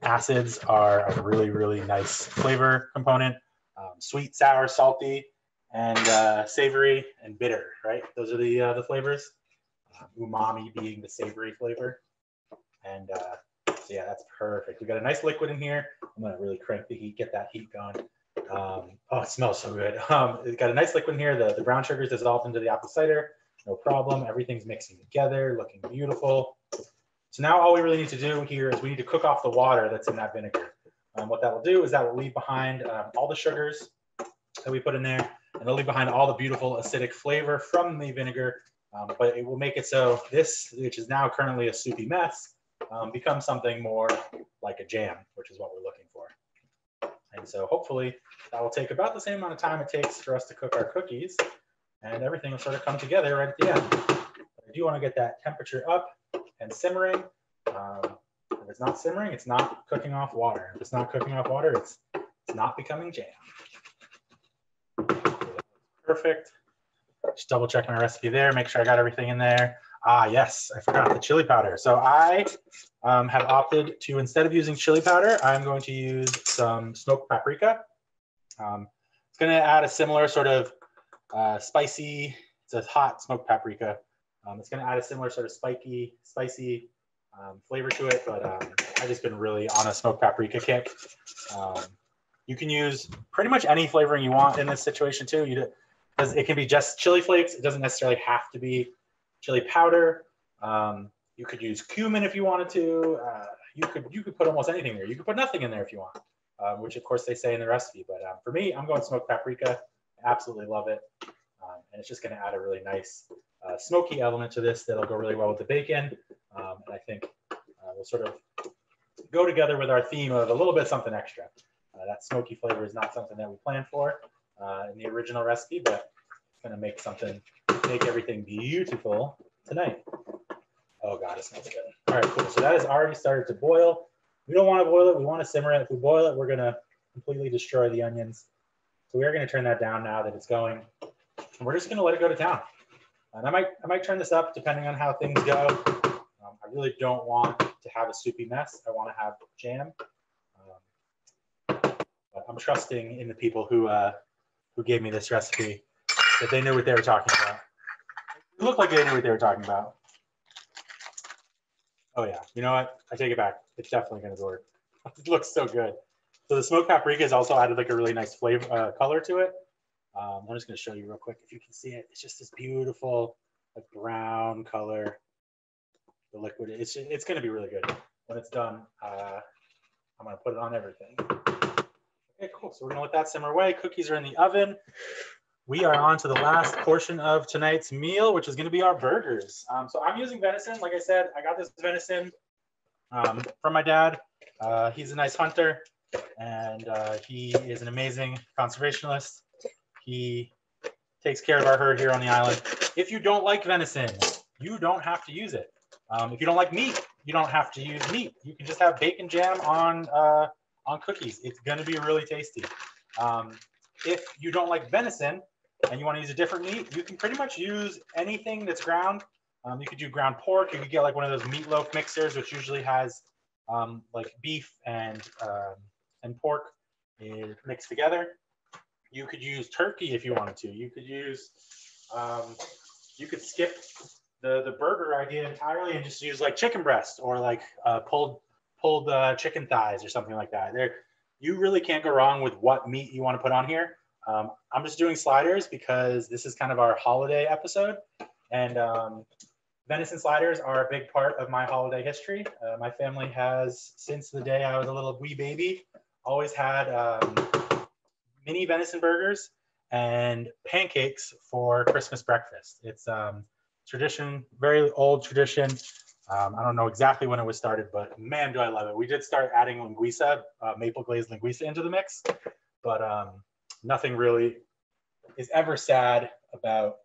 Acids are a really, really nice flavor component. Sweet, sour, salty, and savory and bitter, right? Those are the flavors. Umami being the savory flavor. And so yeah, that's perfect. We got a nice liquid in here. I'm gonna really crank the heat, get that heat going. Oh, it smells so good. It's got a nice liquid in here. The brown sugar is dissolved into the apple cider. No problem. Everything's mixing together, looking beautiful. So now all we really need to do here is we need to cook off the water that's in that vinegar. What that will do is that will leave behind all the sugars that we put in there, and it'll leave behind all the beautiful acidic flavor from the vinegar. But it will make it so this, which is now currently a soupy mess, becomes something more like a jam, which is what we're looking for. And so hopefully that will take about the same amount of time it takes for us to cook our cookies, and everything will sort of come together right at the end. But I do want to get that temperature up and simmering. If it's not simmering, it's not cooking off water. If it's not cooking off water, it's not becoming jam. Perfect. Just double check my recipe there, make sure I got everything in there. Ah, yes, I forgot the chili powder. So I have opted to, instead of using chili powder, I'm going to use some smoked paprika. It's going to add a similar sort of spicy, it's a hot smoked paprika. It's going to add a similar sort of spicy flavor to it, but I've just been really on a smoked paprika kick. You can use pretty much any flavoring you want in this situation too. Because it can be just chili flakes. It doesn't necessarily have to be chili powder. You could use cumin if you wanted to. You could put almost anything there. You could put nothing in there if you want, which of course they say in the recipe. But for me, I'm going smoked paprika. I absolutely love it. And it's just going to add a really nice smoky element to this that'll go really well with the bacon. And I think we'll sort of go together with our theme of a little bit something extra. That smoky flavor is not something that we planned for in the original recipe, but it's going to make everything beautiful tonight. Oh God, it smells good. All right, cool. So that has already started to boil. We don't want to boil it. We want to simmer it. If we boil it, we're going to completely destroy the onions. So we are going to turn that down now that it's going. And we're just going to let it go to town. And I might turn this up depending on how things go. I really don't want to have a soupy mess. I want to have jam. But I'm trusting in the people who gave me this recipe, that they knew what they were talking about. It looked like they knew what they were talking about. Oh yeah, you know what? I take it back. It's definitely going to work. It looks so good. So the smoked paprika has also added like a really nice flavor, color to it. I'm just going to show you real quick if you can see it. It's just this beautiful like brown color. The liquid, it's going to be really good. When it's done, I'm going to put it on everything. Okay, cool. So we're going to let that simmer away. Cookies are in the oven. we are on to the last portion of tonight's meal, which is going to be our burgers. So I'm using venison. Like I said, I got this venison from my dad. He's a nice hunter, and he is an amazing conservationist. He takes care of our herd here on the island. If you don't like venison, you don't have to use it. If you don't like meat, you don't have to use meat. You can just have bacon jam on cookies. It's going to be really tasty. If you don't like venison and you want to use a different meat, you can pretty much use anything that's ground. You could do ground pork. You could get like one of those meatloaf mixers, which usually has like beef and pork mixed together. You could use turkey if you wanted to. You could use, you could skip the burger idea entirely and just use like chicken breast or like pulled chicken thighs or something like that. You really can't go wrong with what meat you want to put on here. I'm just doing sliders because this is kind of our holiday episode, and venison sliders are a big part of my holiday history. My family has, since the day I was a little wee baby, always had mini venison burgers and pancakes for Christmas breakfast. It's tradition, very old tradition. I don't know exactly when it was started, but man, do I love it. We did start adding linguiça, maple glazed linguiça into the mix, but nothing really is ever sad about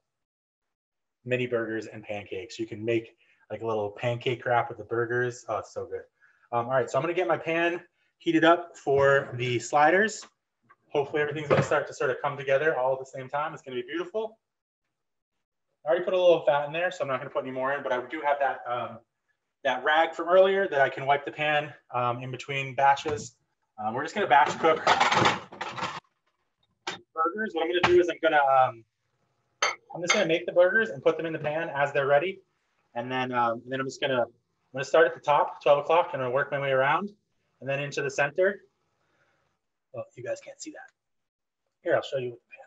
mini burgers and pancakes. You can make like a little pancake wrap with the burgers. Oh, it's so good. All right, so I'm gonna get my pan heated up for the sliders. Hopefully everything's gonna start to sort of come together all at the same time. It's gonna be beautiful. I already put a little fat in there, so I'm not gonna put any more in, but I do have that rag from earlier that I can wipe the pan in between batches. We're just gonna batch cook burgers. What I'm gonna do is I'm just gonna make the burgers and put them in the pan as they're ready. And then I'm gonna start at the top, 12 o'clock, and I'm gonna work my way around and then into the center. Well, you guys can't see that. Here, I'll show you with the pan.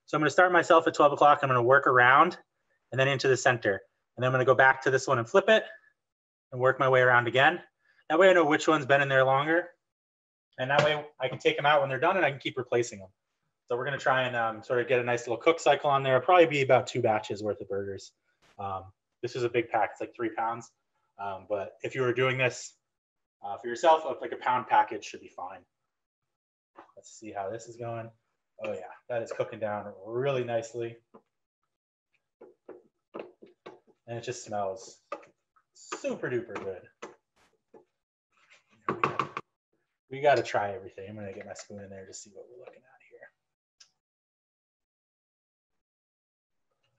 So I'm gonna start myself at 12 o'clock. I'm gonna work around and then into the center. And then I'm gonna go back to this one and flip it and work my way around again. That way I know which one's been in there longer. And that way I can take them out when they're done and I can keep replacing them. So we're gonna try and sort of get a nice little cook cycle on there. It'll probably be about 2 batches worth of burgers. This is a big pack, it's like 3 pounds. But if you were doing this for yourself, like a pound package should be fine. Let's see how this is going. Oh yeah, that is cooking down really nicely. And it just smells super duper good. We got to try everything. I'm going to get my spoon in there to see what we're looking at here.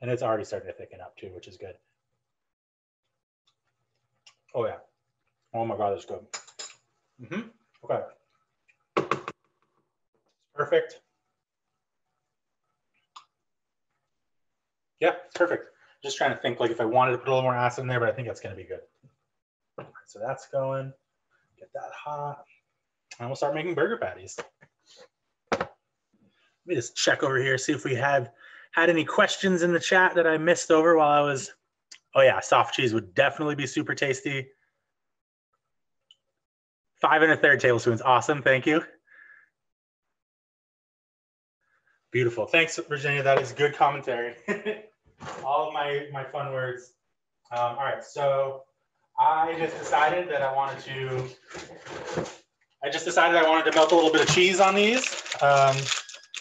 And it's already starting to thicken up too, which is good. Oh yeah. Oh my God, that's good. Okay. Perfect. Yeah, it's perfect. Just trying to think like if I wanted to put a little more acid in there, but I think that's going to be good. All right, so that's going. Get that hot. And we'll start making burger patties. Let me just check over here, see if we have had any questions in the chat that I missed over while I was. Oh yeah, soft cheese would definitely be super tasty. 5 1/3 tablespoons. Awesome, thank you. Beautiful. Thanks, Virginia. That is good commentary. All of my fun words. All right, so I just decided I wanted to melt a little bit of cheese on these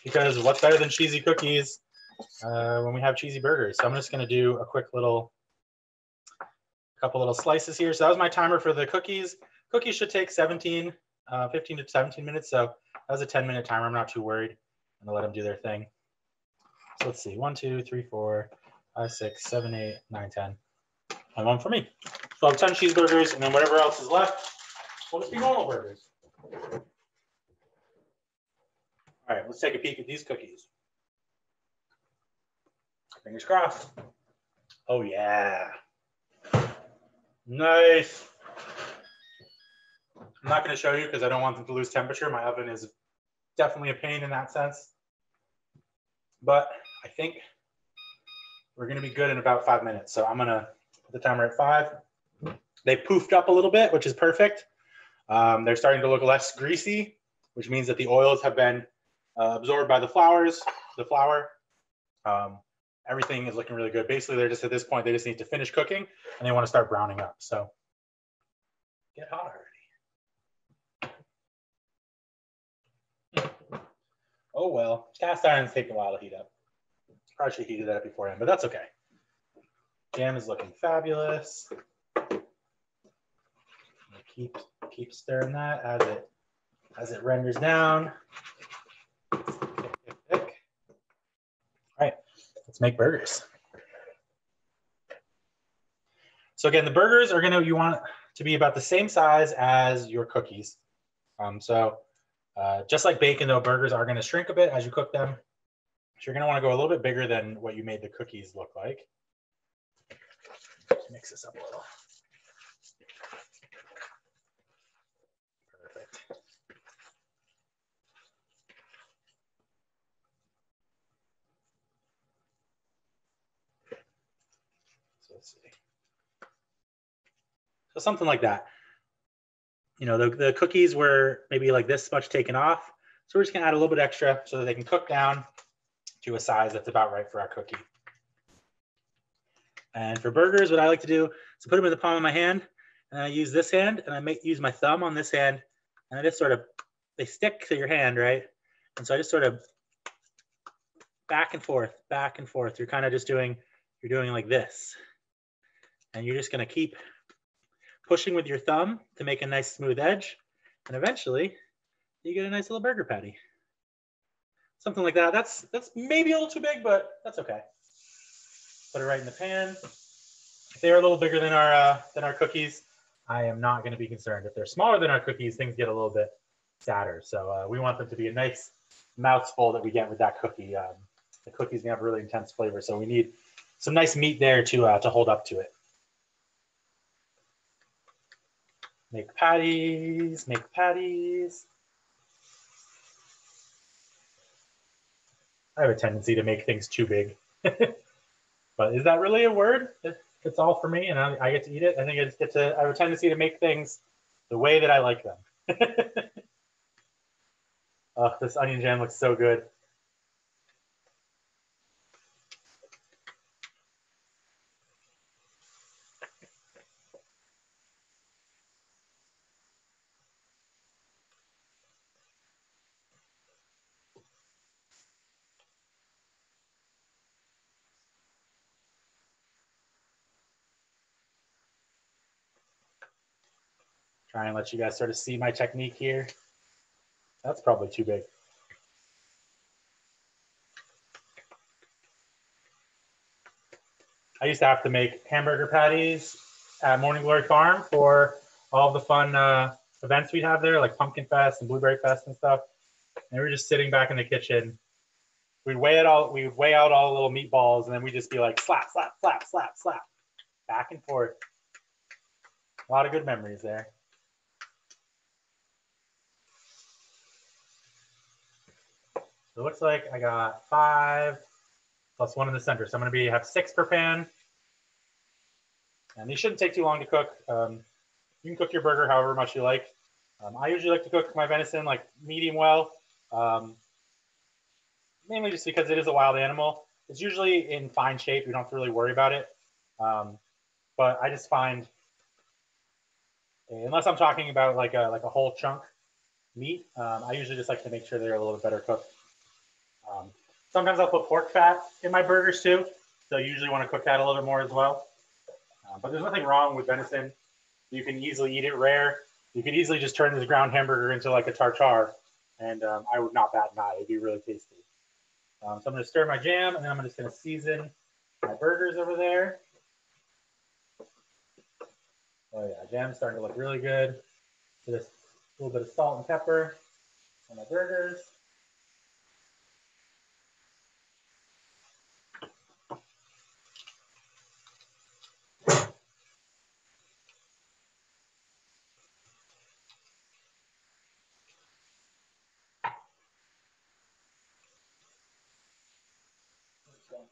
because what's better than cheesy cookies when we have cheesy burgers? So I'm just going to do a quick couple little slices here. So that was my timer for the cookies. Cookies should take 15 to 17 minutes. So that was a 10-minute timer. I'm not too worried. I'm gonna let them do their thing. So let's see, 1, 2, 3, 4, 5, 6, 7, 8, 9, 10. And 1 for me. So I'll have 10 cheeseburgers, and then whatever else is left will just be normal burgers. All right, let's take a peek at these cookies. Fingers crossed. Oh yeah. Nice. I'm not going to show you because I don't want them to lose temperature. My oven is definitely a pain in that sense. But I think we're going to be good in about 5 minutes. So I'm going to put the timer at 5. They poofed up a little bit, which is perfect. They're starting to look less greasy, which means that the oils have been absorbed by the flour. Everything is looking really good. Basically, they're just at this point, they just need to finish cooking and they want to start browning up. So get hot already. Oh, well, cast iron's taking a while to heat up. Probably should have heated that up beforehand, but that's okay. Jam is looking fabulous. Keep stirring that as it renders down. All right, let's make burgers. So again, the burgers are you want to be about the same size as your cookies. Just like bacon, though, burgers are going to shrink a bit as you cook them. So you're going to want to go a little bit bigger than what you made the cookies look like. Let's mix this up a little. Perfect. So let's see. So something like that. You know, the cookies were maybe like this much taken off. So we're just going to add a little bit extra so that they can cook down to a size that's about right for our cookie. And for burgers, what I like to do is put them in the palm of my hand, and I use this hand, and I use my thumb on this hand, and I just sort of, they stick to your hand, right? And so I just sort of back and forth, back and forth. You're kind of just doing, you're doing like this. And you're just going to keep pushing with your thumb to make a nice smooth edge. And eventually, you get a nice little burger patty. Something like that. That's maybe a little too big, but that's okay. Put it right in the pan. If they're a little bigger than our cookies, I am not going to be concerned. If they're smaller than our cookies, things get a little bit sadder. So we want them to be a nice mouthful that we get with that cookie. The cookie's gonna have really intense flavor, so we need some nice meat there to hold up to it. Make patties, make patties. I have a tendency to make things too big. But is that really a word? It's all for me and I get to eat it. I think I have a tendency to make things the way that I like them. Oh, this onion jam looks so good. Try and let you guys sort of see my technique here. That's probably too big. I used to have to make hamburger patties at Morning Glory Farm for all the fun events we'd have there, like Pumpkin Fest and Blueberry Fest and stuff. And we were just sitting back in the kitchen. We'd weigh out all the little meatballs, and then we'd just be like slap, slap, slap, slap, slap, back and forth. A lot of good memories there. So it looks like I got 5 plus 1 in the center. So I'm going to have 6 per pan. And these shouldn't take too long to cook. You can cook your burger however much you like. I usually like to cook my venison like medium well, mainly just because it is a wild animal. It's usually in fine shape. You don't have to really worry about it. But I just find, unless I'm talking about like a whole chunk meat, I usually just like to make sure they're a little bit better cooked. Sometimes I'll put pork fat in my burgers too. So you usually want to cook that a little bit more as well. But there's nothing wrong with venison. You can easily eat it rare. You could easily just turn this ground hamburger into like a tartare, and I would not bat an eye. It'd be really tasty. So I'm going to stir my jam, and then I'm just going to season my burgers over there. Oh yeah, jam's starting to look really good. So just a little bit of salt and pepper on my burgers.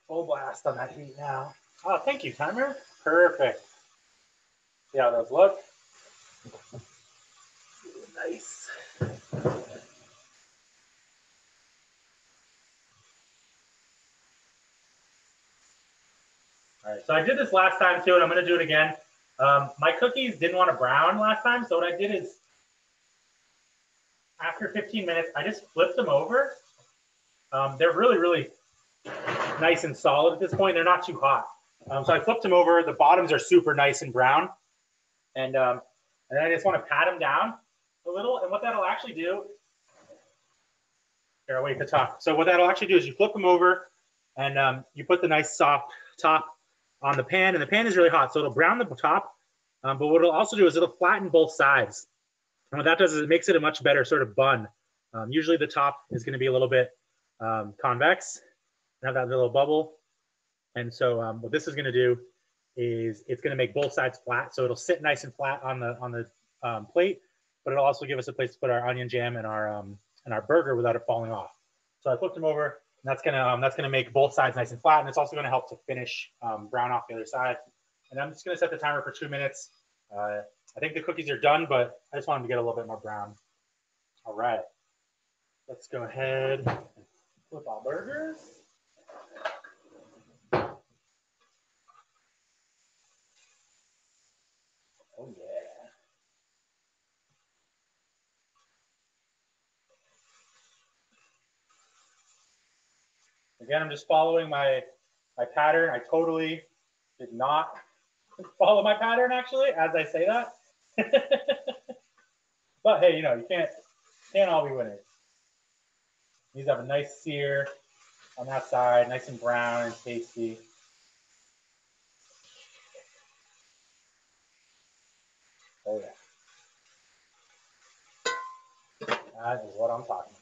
Full blast on that heat now. Oh, thank you, timer. Perfect. See how those look? Nice. All right, so I did this last time too, and I'm gonna do it again. My cookies didn't want to brown last time, so what I did is, after 15 minutes, I just flipped them over. They're really, really nice and solid at this point. They're not too hot. So I flipped them over. The bottoms are super nice and brown. And then I just want to pat them down a little. And what that'll actually do, here, I'll wait at the top. So what that'll actually do is you flip them over and you put the nice soft top on the pan. And the pan is really hot, so it'll brown the top. But what it'll also do is it'll flatten both sides. And what that does is it makes it a much better sort of bun. Usually the top is going to be a little bit convex and have that little bubble. And so what this is going to do is it's going to make both sides flat. So it'll sit nice and flat on the plate, but it'll also give us a place to put our onion jam and our burger without it falling off. So I flipped them over, and that's gonna make both sides nice and flat, and it's also going to help to finish brown off the other side. And I'm just going to set the timer for 2 minutes. I think the cookies are done, but I just want them to get a little bit more brown. All right, let's go ahead and flip our burgers. Oh yeah. Again, I'm just following my pattern. I totally did not follow my pattern actually, as I say that. But hey, you know, you can't all be winners. These have a nice sear on that side, nice and brown and tasty. Oh yeah. That is what I'm talking about.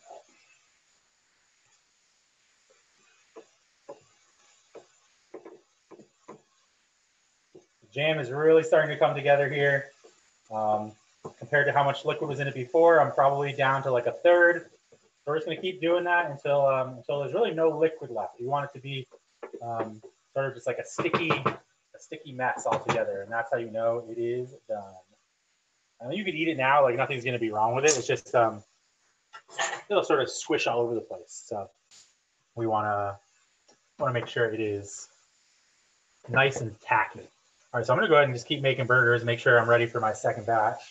The jam is really starting to come together here. Compared to how much liquid was in it before, I'm probably down to like a third. So we're just going to keep doing that until there's really no liquid left. You want it to be sort of just like a sticky mess altogether, and that's how you know it is done. I mean, you could eat it now, like nothing's going to be wrong with it. It's just it'll sort of squish all over the place. So we want to make sure it is nice and tacky. All right, so I'm going to go ahead and just keep making burgers, make sure I'm ready for my second batch.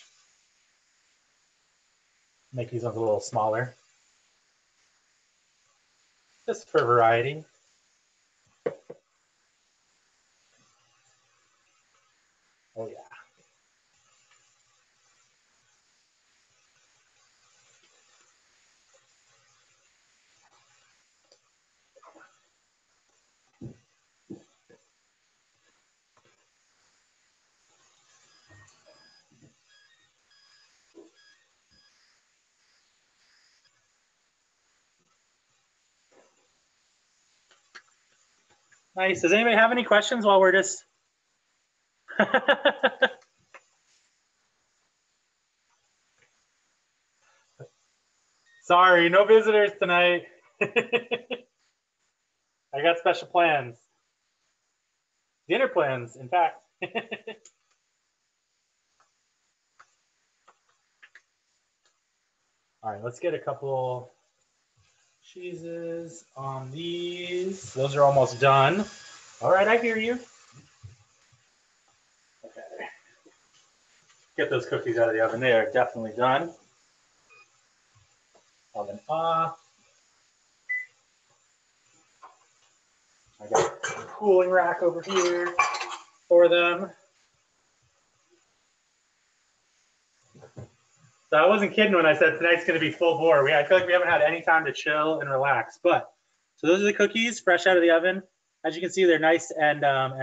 Make these ones a little smaller, just for variety. Oh yeah. Nice. Does anybody have any questions while we're just... Sorry, no visitors tonight. I got special plans. Dinner plans, in fact. All right, let's get a couple cheeses on these. Those are almost done. All right, I hear you. Okay. Get those cookies out of the oven. They are definitely done. Oven off. I got a cooling rack over here for them. So I wasn't kidding when I said tonight's going to be full bore. I feel like we haven't had any time to chill and relax. But so those are the cookies fresh out of the oven. As you can see, they're nice and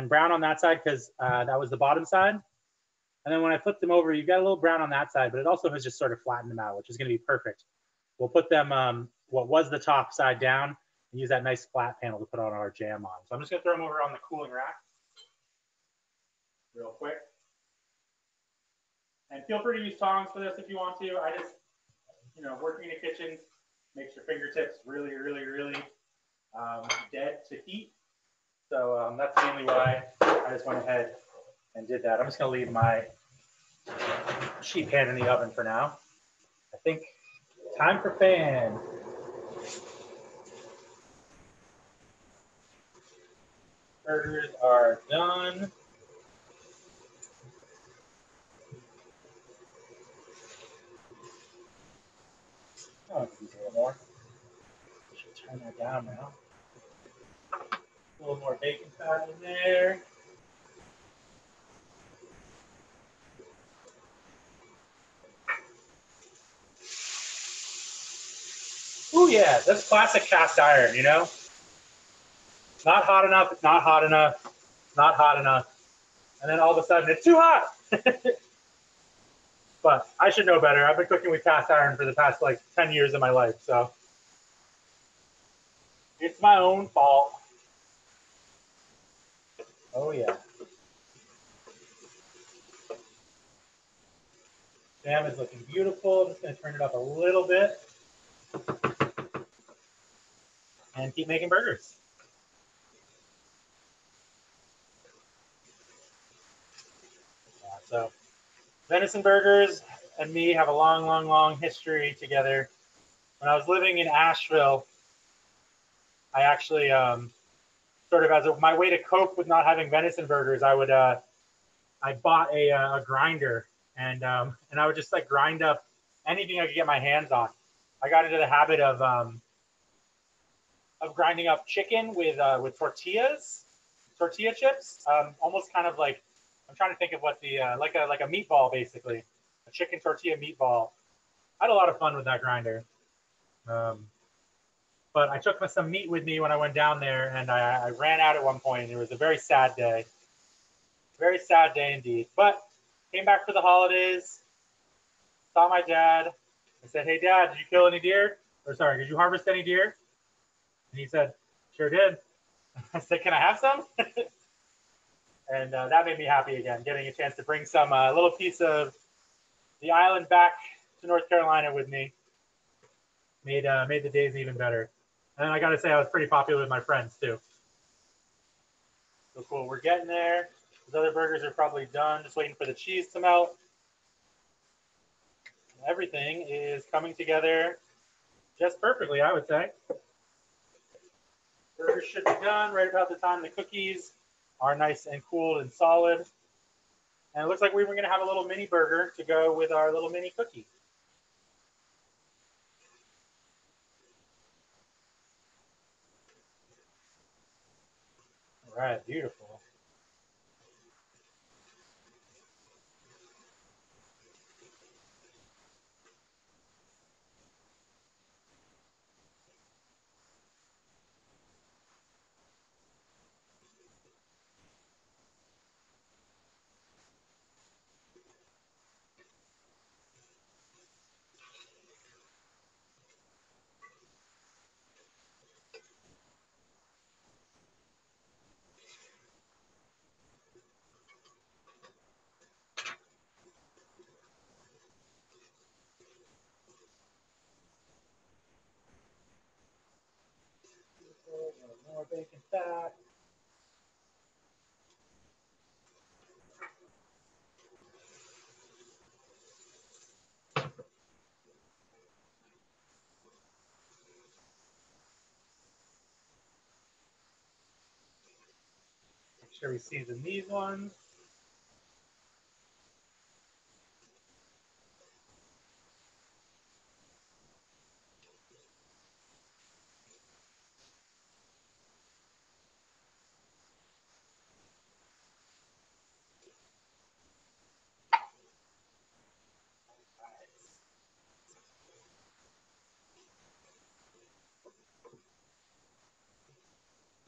brown on that side because that was the bottom side. And then when I flipped them over, you got a little brown on that side, but it also has just sort of flattened them out, which is going to be perfect. We'll put them what was the top side down and use that nice flat panel to put on our jam on. So I'm just going to throw them over on the cooling rack real quick. And feel free to use tongs for this if you want to. I just, you know, working in a kitchen makes your fingertips really, really, really dead to heat. So that's mainly why I just went ahead and did that. I'm just going to leave my sheet pan in the oven for now. I think time for fan. Burgers are done. Oh, a little more. Should turn that down now. A little more bacon fat in there. Oh yeah, that's classic cast iron, you know? Not hot enough, it's not hot enough, not hot enough. And then all of a sudden, it's too hot. But I should know better. I've been cooking with cast iron for the past like 10 years of my life, so it's my own fault. Oh yeah. Jam is looking beautiful. I'm just gonna turn it up a little bit and keep making burgers. Yeah, so venison burgers and me have a long, long, long history together. When I was living in Asheville, I actually sort of as my way to cope with not having venison burgers, I bought a grinder and I would just like grind up anything I could get my hands on. I got into the habit of grinding up chicken with tortilla chips, almost kind of like I'm trying to think of what the like a meatball basically, a chicken tortilla meatball. I had a lot of fun with that grinder. But I took some meat with me when I went down there, and I ran out at one point. And it was a very sad day indeed. But came back for the holidays, saw my dad. I said, "Hey, Dad, did you kill any deer? Or sorry, did you harvest any deer?" And he said, "Sure did." I said, "Can I have some?" And that made me happy again, getting a chance to bring some little piece of the island back to North Carolina with me. Made the days even better. And I got to say, I was pretty popular with my friends too. So cool. We're getting there. These other burgers are probably done. Just waiting for the cheese to melt. Everything is coming together just perfectly, I would say. Burgers should be done right about the time the cookies are nice and cooled and solid. And it looks like we were going to have a little mini burger to go with our little mini cookie. All right, beautiful. More bacon fat. Make sure we season these ones.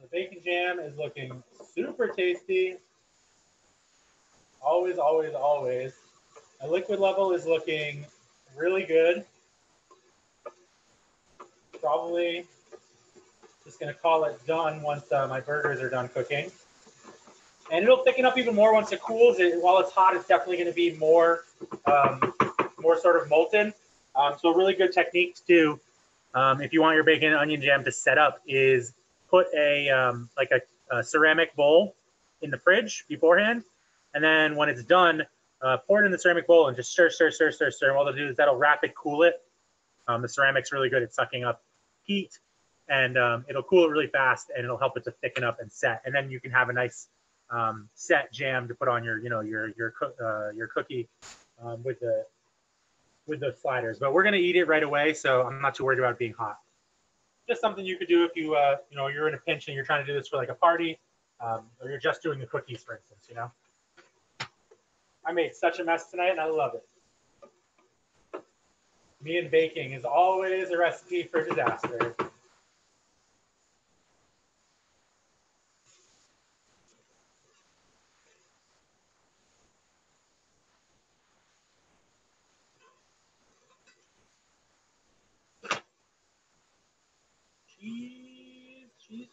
The bacon jam is looking super tasty. Always, always, always. The liquid level is looking really good. Probably just going to call it done once my burgers are done cooking. And it'll thicken up even more once it cools. While it's hot, it's definitely going to be more sort of molten. So a really good technique to do if you want your bacon and onion jam to set up is put a ceramic bowl in the fridge beforehand. And then when it's done, pour it in the ceramic bowl and just stir, stir, stir, stir, stir. And what it'll do is that'll rapid cool it. The ceramic's really good at sucking up heat and it'll cool it really fast, and it'll help it to thicken up and set. And then you can have a nice set jam to put on your, your cookie with the sliders. But we're gonna eat it right away, so I'm not too worried about it being hot. Just something you could do if you you're in a pinch and you're trying to do this for like a party, or you're just doing the cookies, for instance. I made such a mess tonight, and I love it. Me and baking is always a recipe for disaster.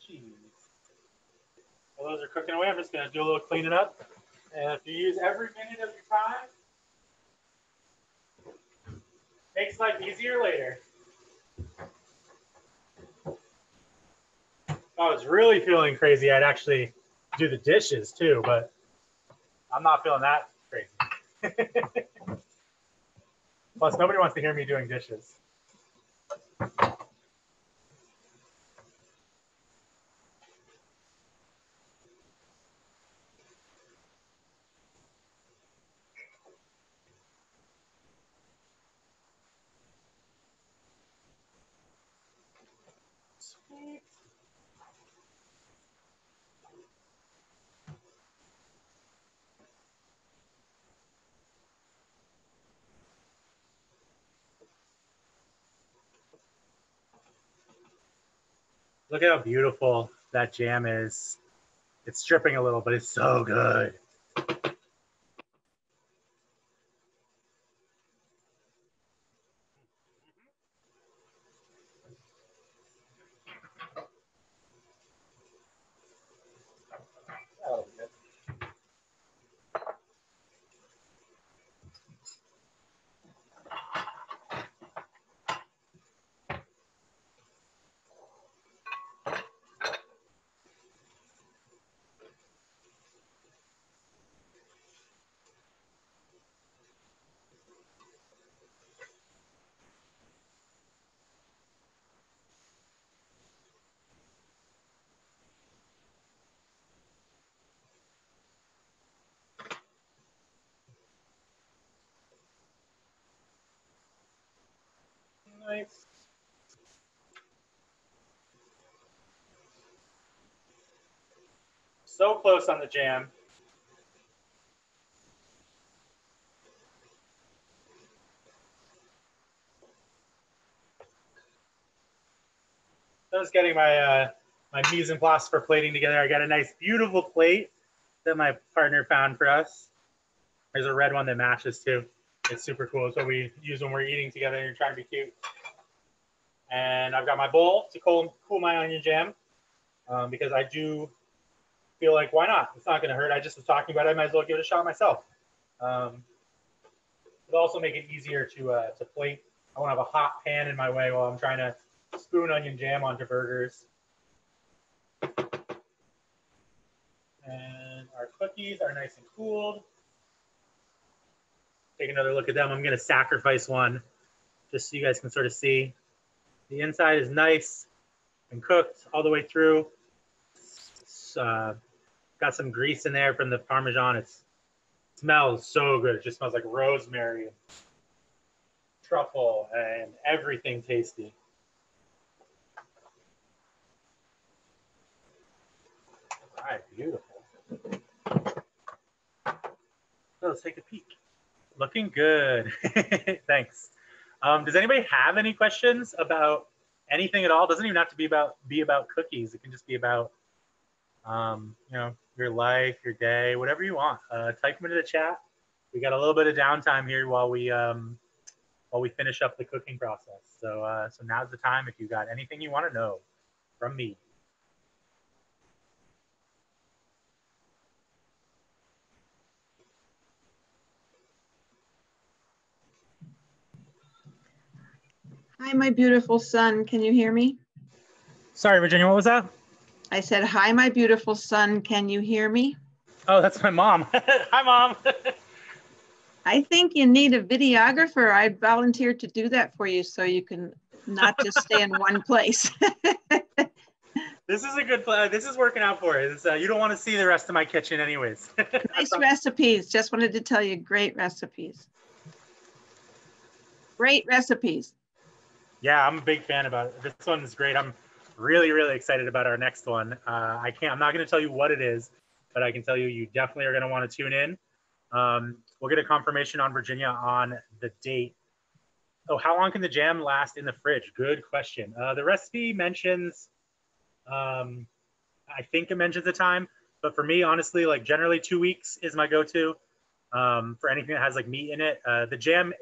Cheese. While those are cooking away, I'm just going to do a little cleaning up. And if you use every minute of your time, makes life easier later. If I was really feeling crazy, I'd actually do the dishes too, but I'm not feeling that crazy. Plus, nobody wants to hear me doing dishes. Sweet. Look at how beautiful that jam is. It's dripping a little, but it's so good. Nice. So close on the jam. I was getting my my mise en place for plating together. I got a nice, beautiful plate that my partner found for us. There's a red one that matches too. It's super cool. It's what we use when we're eating together and trying to be cute. And I've got my bowl to cool my onion jam because I do feel like, why not? It's not going to hurt. I just was talking about it. I might as well give it a shot myself. It'll also make it easier to plate. I won't have a hot pan in my way while I'm trying to spoon onion jam onto burgers. And our cookies are nice and cooled. Take another look at them. I'm going to sacrifice one just so you guys can sort of see. The inside is nice and cooked all the way through. It's, got some grease in there from the Parmesan. It smells so good. It just smells like rosemary, and truffle, and everything tasty. All right, beautiful. So let's take a peek. Looking good. Thanks. Does anybody have any questions about anything at all? It doesn't even have to be about cookies. It can just be about your life, your day, whatever you want. Type them into the chat. We got a little bit of downtime here while we finish up the cooking process. So now's the time if you got anything you want to know from me. Hi, my beautiful son. Can you hear me? Sorry, Virginia, what was that? I said, hi, my beautiful son. Can you hear me? Oh, that's my mom. Hi, Mom. I think you need a videographer. I'd volunteer to do that for you so you can not to stay in one place. This is a good plan. This is working out for you. You don't want to see the rest of my kitchen anyways. Nice recipes. Just wanted to tell you, great recipes. Great recipes. Yeah, I'm a big fan about it. This one is great. I'm really, really excited about our next one. I'm not going to tell you what it is, but I can tell you, you definitely are going to want to tune in. We'll get a confirmation on Virginia on the date. Oh, how long can the jam last in the fridge? Good question. The recipe mentions, I think it mentions a time, but for me, honestly, like generally 2 weeks is my go-to for anything that has like meat in it. The jam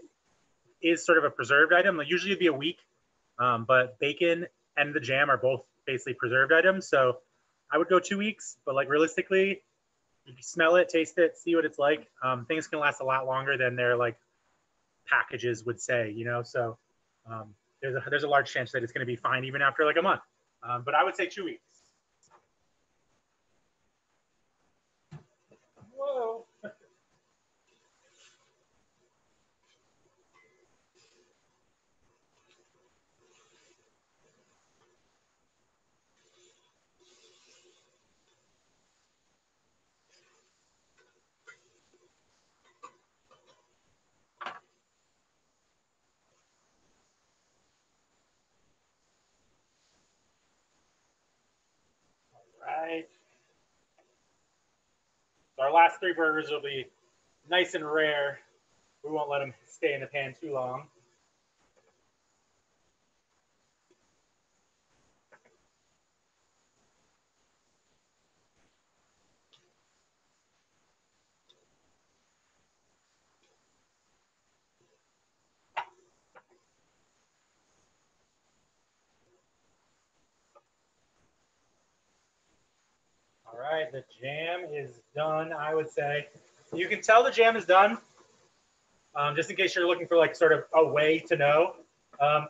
is sort of a preserved item. Like usually it'd be a week, but bacon and the jam are both basically preserved items. So I would go 2 weeks, but like realistically, you can smell it, taste it, see what it's like. Things can last a lot longer than their like packages would say, you know? So there's a large chance that it's going to be fine even after like a month. But I would say 2 weeks. Whoa. Right. So our last 3 burgers will be nice and rare. We won't let them stay in the pan too long. All right, the jam is done, I would say. You can tell the jam is done, just in case you're looking for like sort of a way to know.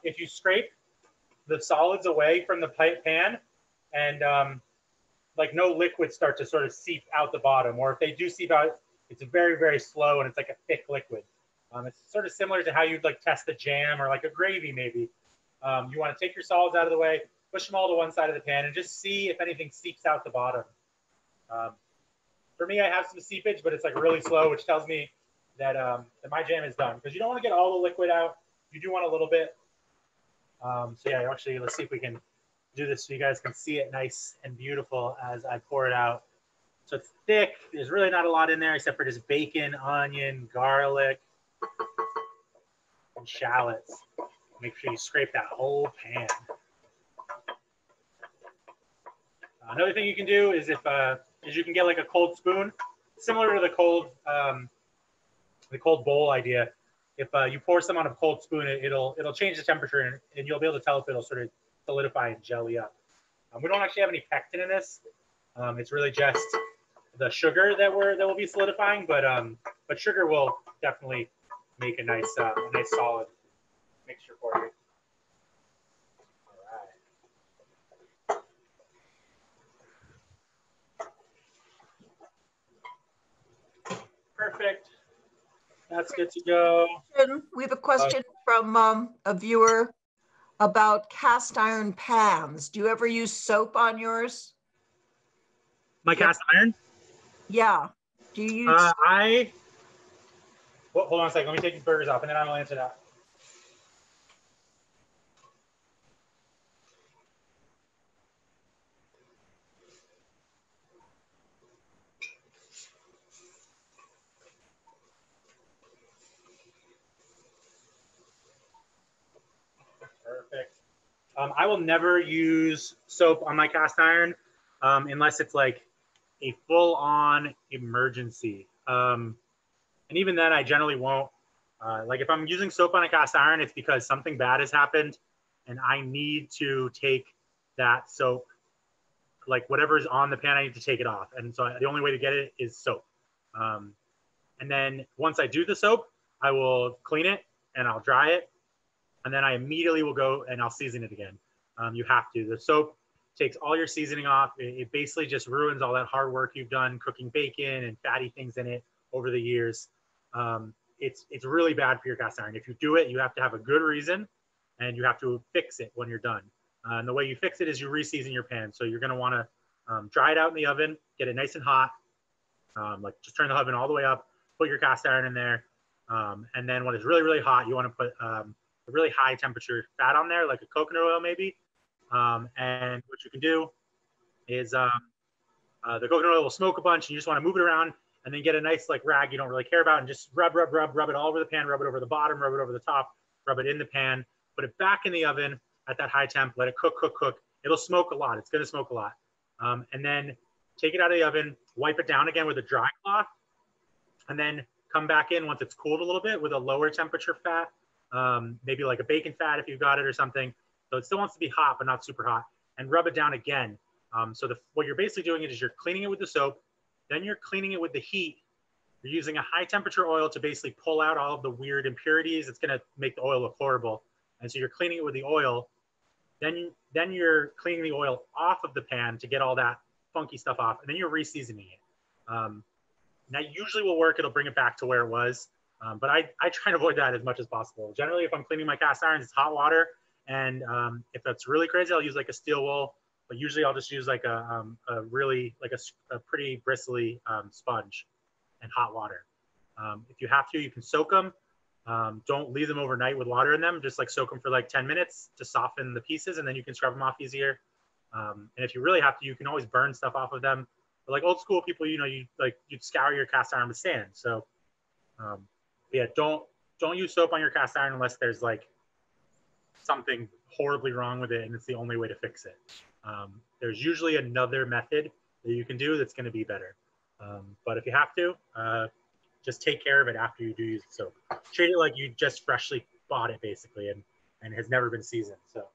If you scrape the solids away from the pan and like no liquids start to sort of seep out the bottom, or if they do seep out, it's very, very slow and it's like a thick liquid. It's sort of similar to how you'd like test the jam or like a gravy maybe. You want to take your solids out of the way, push them all to one side of the pan and just see if anything seeps out the bottom. For me, I have some seepage, but it's like really slow, which tells me that, that my jam is done. Because you don't want to get all the liquid out. You do want a little bit. So yeah, actually, let's see if we can do this so you guys can see it nice and beautiful as I pour it out. So it's thick. There's really not a lot in there except for just bacon, onion, garlic, and shallots. Make sure you scrape that whole pan. Another thing you can do is is you can get like a cold spoon, similar to the cold bowl idea. If you pour some on a cold spoon, it'll change the temperature and you'll be able to tell if it'll sort of solidify and jelly up. We don't actually have any pectin in this. It's really just the sugar that will be solidifying, but sugar will definitely make a nice solid mixture for you. Perfect. That's good to go. We have a question from a viewer about cast iron pans. Do you ever use soap on yours? My cast iron? Yeah. Do you use? Well, hold on a second. Let me take these burgers off and then I will answer that. Perfect. I will never use soap on my cast iron unless it's like a full-on emergency. And even then, I generally won't. Like if I'm using soap on a cast iron, it's because something bad has happened and I need to take that soap, like whatever is on the pan, I need to take it off. And so the only way to get it is soap. And then once I do the soap, I will clean it and I'll dry it. And then I immediately will go and I'll season it again. You have to. The soap takes all your seasoning off. It basically just ruins all that hard work you've done cooking bacon and fatty things in it over the years. It's really bad for your cast iron. If you do it, you have to have a good reason. and you have to fix it when you're done. And the way you fix it is you reseason your pan. So you're going to want to dry it out in the oven, get it nice and hot, like just turn the oven all the way up, put your cast iron in there, and then when it's really, really hot, you want to put a really high temperature fat on there, like a coconut oil maybe. And what you can do is the coconut oil will smoke a bunch, and you just want to move it around and then get a nice like rag you don't really care about and just rub it all over the pan, rub it over the bottom, rub it over the top, rub it in the pan, put it back in the oven at that high temp, let it cook. It'll smoke a lot. It's going to smoke a lot. And then take it out of the oven, wipe it down again with a dry cloth, and then come back in once it's cooled a little bit with a lower temperature fat, maybe like a bacon fat if you've got it or something. So it still wants to be hot, but not super hot, and rub it down again. So what you're basically doing is you're cleaning it with the soap, then you're cleaning it with the heat. You're using a high temperature oil to basically pull out all of the weird impurities. It's going to make the oil look horrible. And so you're cleaning it with the oil. Then you're cleaning the oil off of the pan to get all that funky stuff off. And then you're reseasoning it. That usually will work. It'll bring it back to where it was. But I try and avoid that as much as possible. Generally, if I'm cleaning my cast irons, it's hot water. And if that's really crazy, I'll use like a steel wool. But usually I'll just use like a pretty bristly sponge and hot water. If you have to, you can soak them. Don't leave them overnight with water in them. Just like soak them for like 10 minutes to soften the pieces, and then you can scrub them off easier. And if you really have to, you can always burn stuff off of them. But like old school people, you'd scour your cast iron with sand. So yeah, don't use soap on your cast iron unless there's like something horribly wrong with it and it's the only way to fix it. There's usually another method that you can do that's going to be better. But if you have to, just take care of it after you do use the soap. Treat it like you just freshly bought it basically and has never been seasoned. So,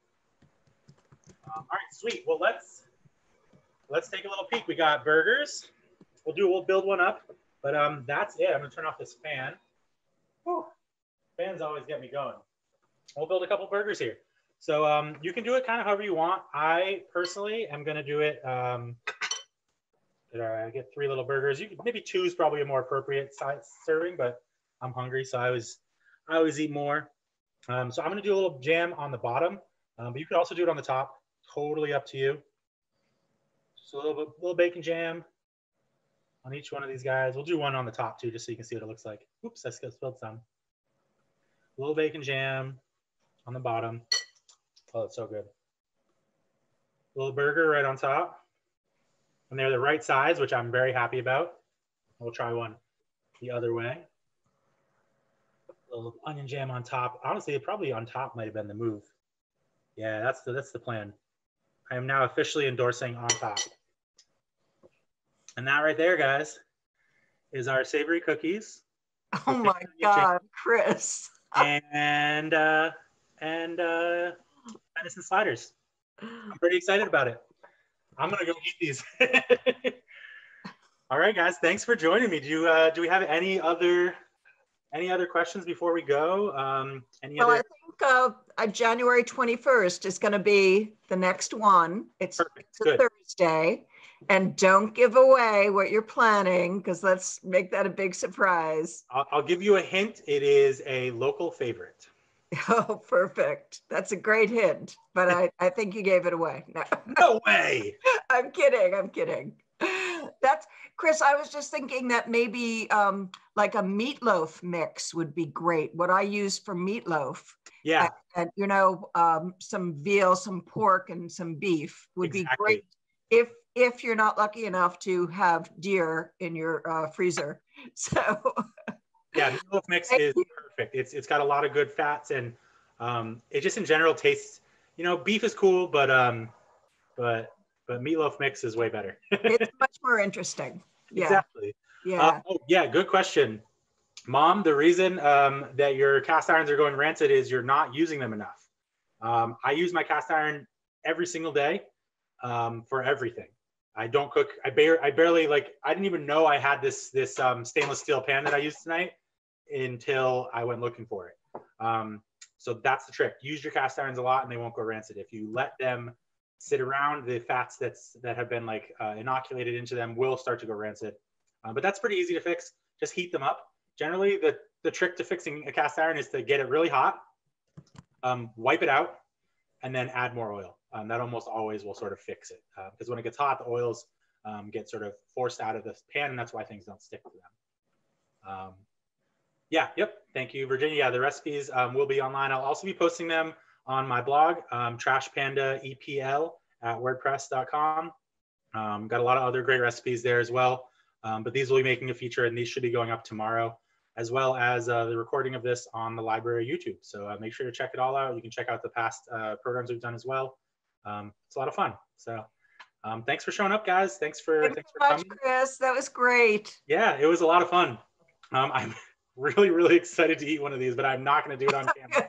all right, sweet. Well, let's take a little peek. We got burgers. We'll build one up, but that's it. I'm gonna turn off this fan. Whew. Fans always get me going. We'll build a couple burgers here. So you can do it kind of however you want. I personally am gonna do it. I get 3 little burgers. Maybe 2 is probably a more appropriate size serving, but I'm hungry, so I always eat more. So I'm gonna do a little jam on the bottom, but you could also do it on the top. Totally up to you. Just a little bacon jam on each one of these guys. We'll do one on the top too, just so you can see what it looks like. Oops, I spilled some. A little bacon jam on the bottom. Oh, it's so good. A little burger right on top. And they're the right size, which I'm very happy about. We'll try one the other way. A little onion jam on top. Honestly, probably on top might have been the move. Yeah, that's the plan. I am now officially endorsing on top. And that right there, guys, is our savory cookies. Oh my God, Chris. And venison sliders. I'm pretty excited about it. I'm gonna go eat these. All right, guys. Thanks for joining me. Do we have any other questions before we go? I think January 21st is going to be the next one. It's a Thursday, and don't give away what you're planning because let's make that a big surprise. I'll give you a hint. It is a local favorite. Oh, perfect. That's a great hint, but I think you gave it away. No way. I'm kidding. That's Chris, I was just thinking that maybe like a meatloaf mix would be great. What I use for meatloaf. Yeah. And some veal, some pork, and some beef would be great if you're not lucky enough to have deer in your freezer. So yeah, meatloaf mix is perfect. It's got a lot of good fats, and it just in general tastes. Beef is cool, but meatloaf mix is way better. It's much more interesting. Yeah. Exactly. Yeah. Good question, Mom. The reason that your cast irons are going rancid is you're not using them enough. I use my cast iron every single day for everything. I don't cook. I barely I didn't even know I had this stainless steel pan that I used tonight until I went looking for it. So that's the trick. Use your cast irons a lot and they won't go rancid. If you let them sit around, the fats that have been inoculated into them will start to go rancid. But that's pretty easy to fix. Just heat them up. Generally, the trick to fixing a cast iron is to get it really hot wipe it out, and then add more oil. That almost always will sort of fix it, because when it gets hot, the oils get sort of forced out of the pan, and that's why things don't stick to them. Yeah, yep. Thank you, Virginia. Yeah, the recipes will be online. I'll also be posting them on my blog, Trash Panda EPL at wordpress.com. Got a lot of other great recipes there as well. But these will be making a feature, and these should be going up tomorrow, as well as the recording of this on the library YouTube. So make sure to check it all out. You can check out the past programs we've done as well. It's a lot of fun. So thanks for showing up, guys. Thanks for coming, Chris. That was great. Yeah, it was a lot of fun. I'm really excited to eat one of these, but I'm not going to do it on camera.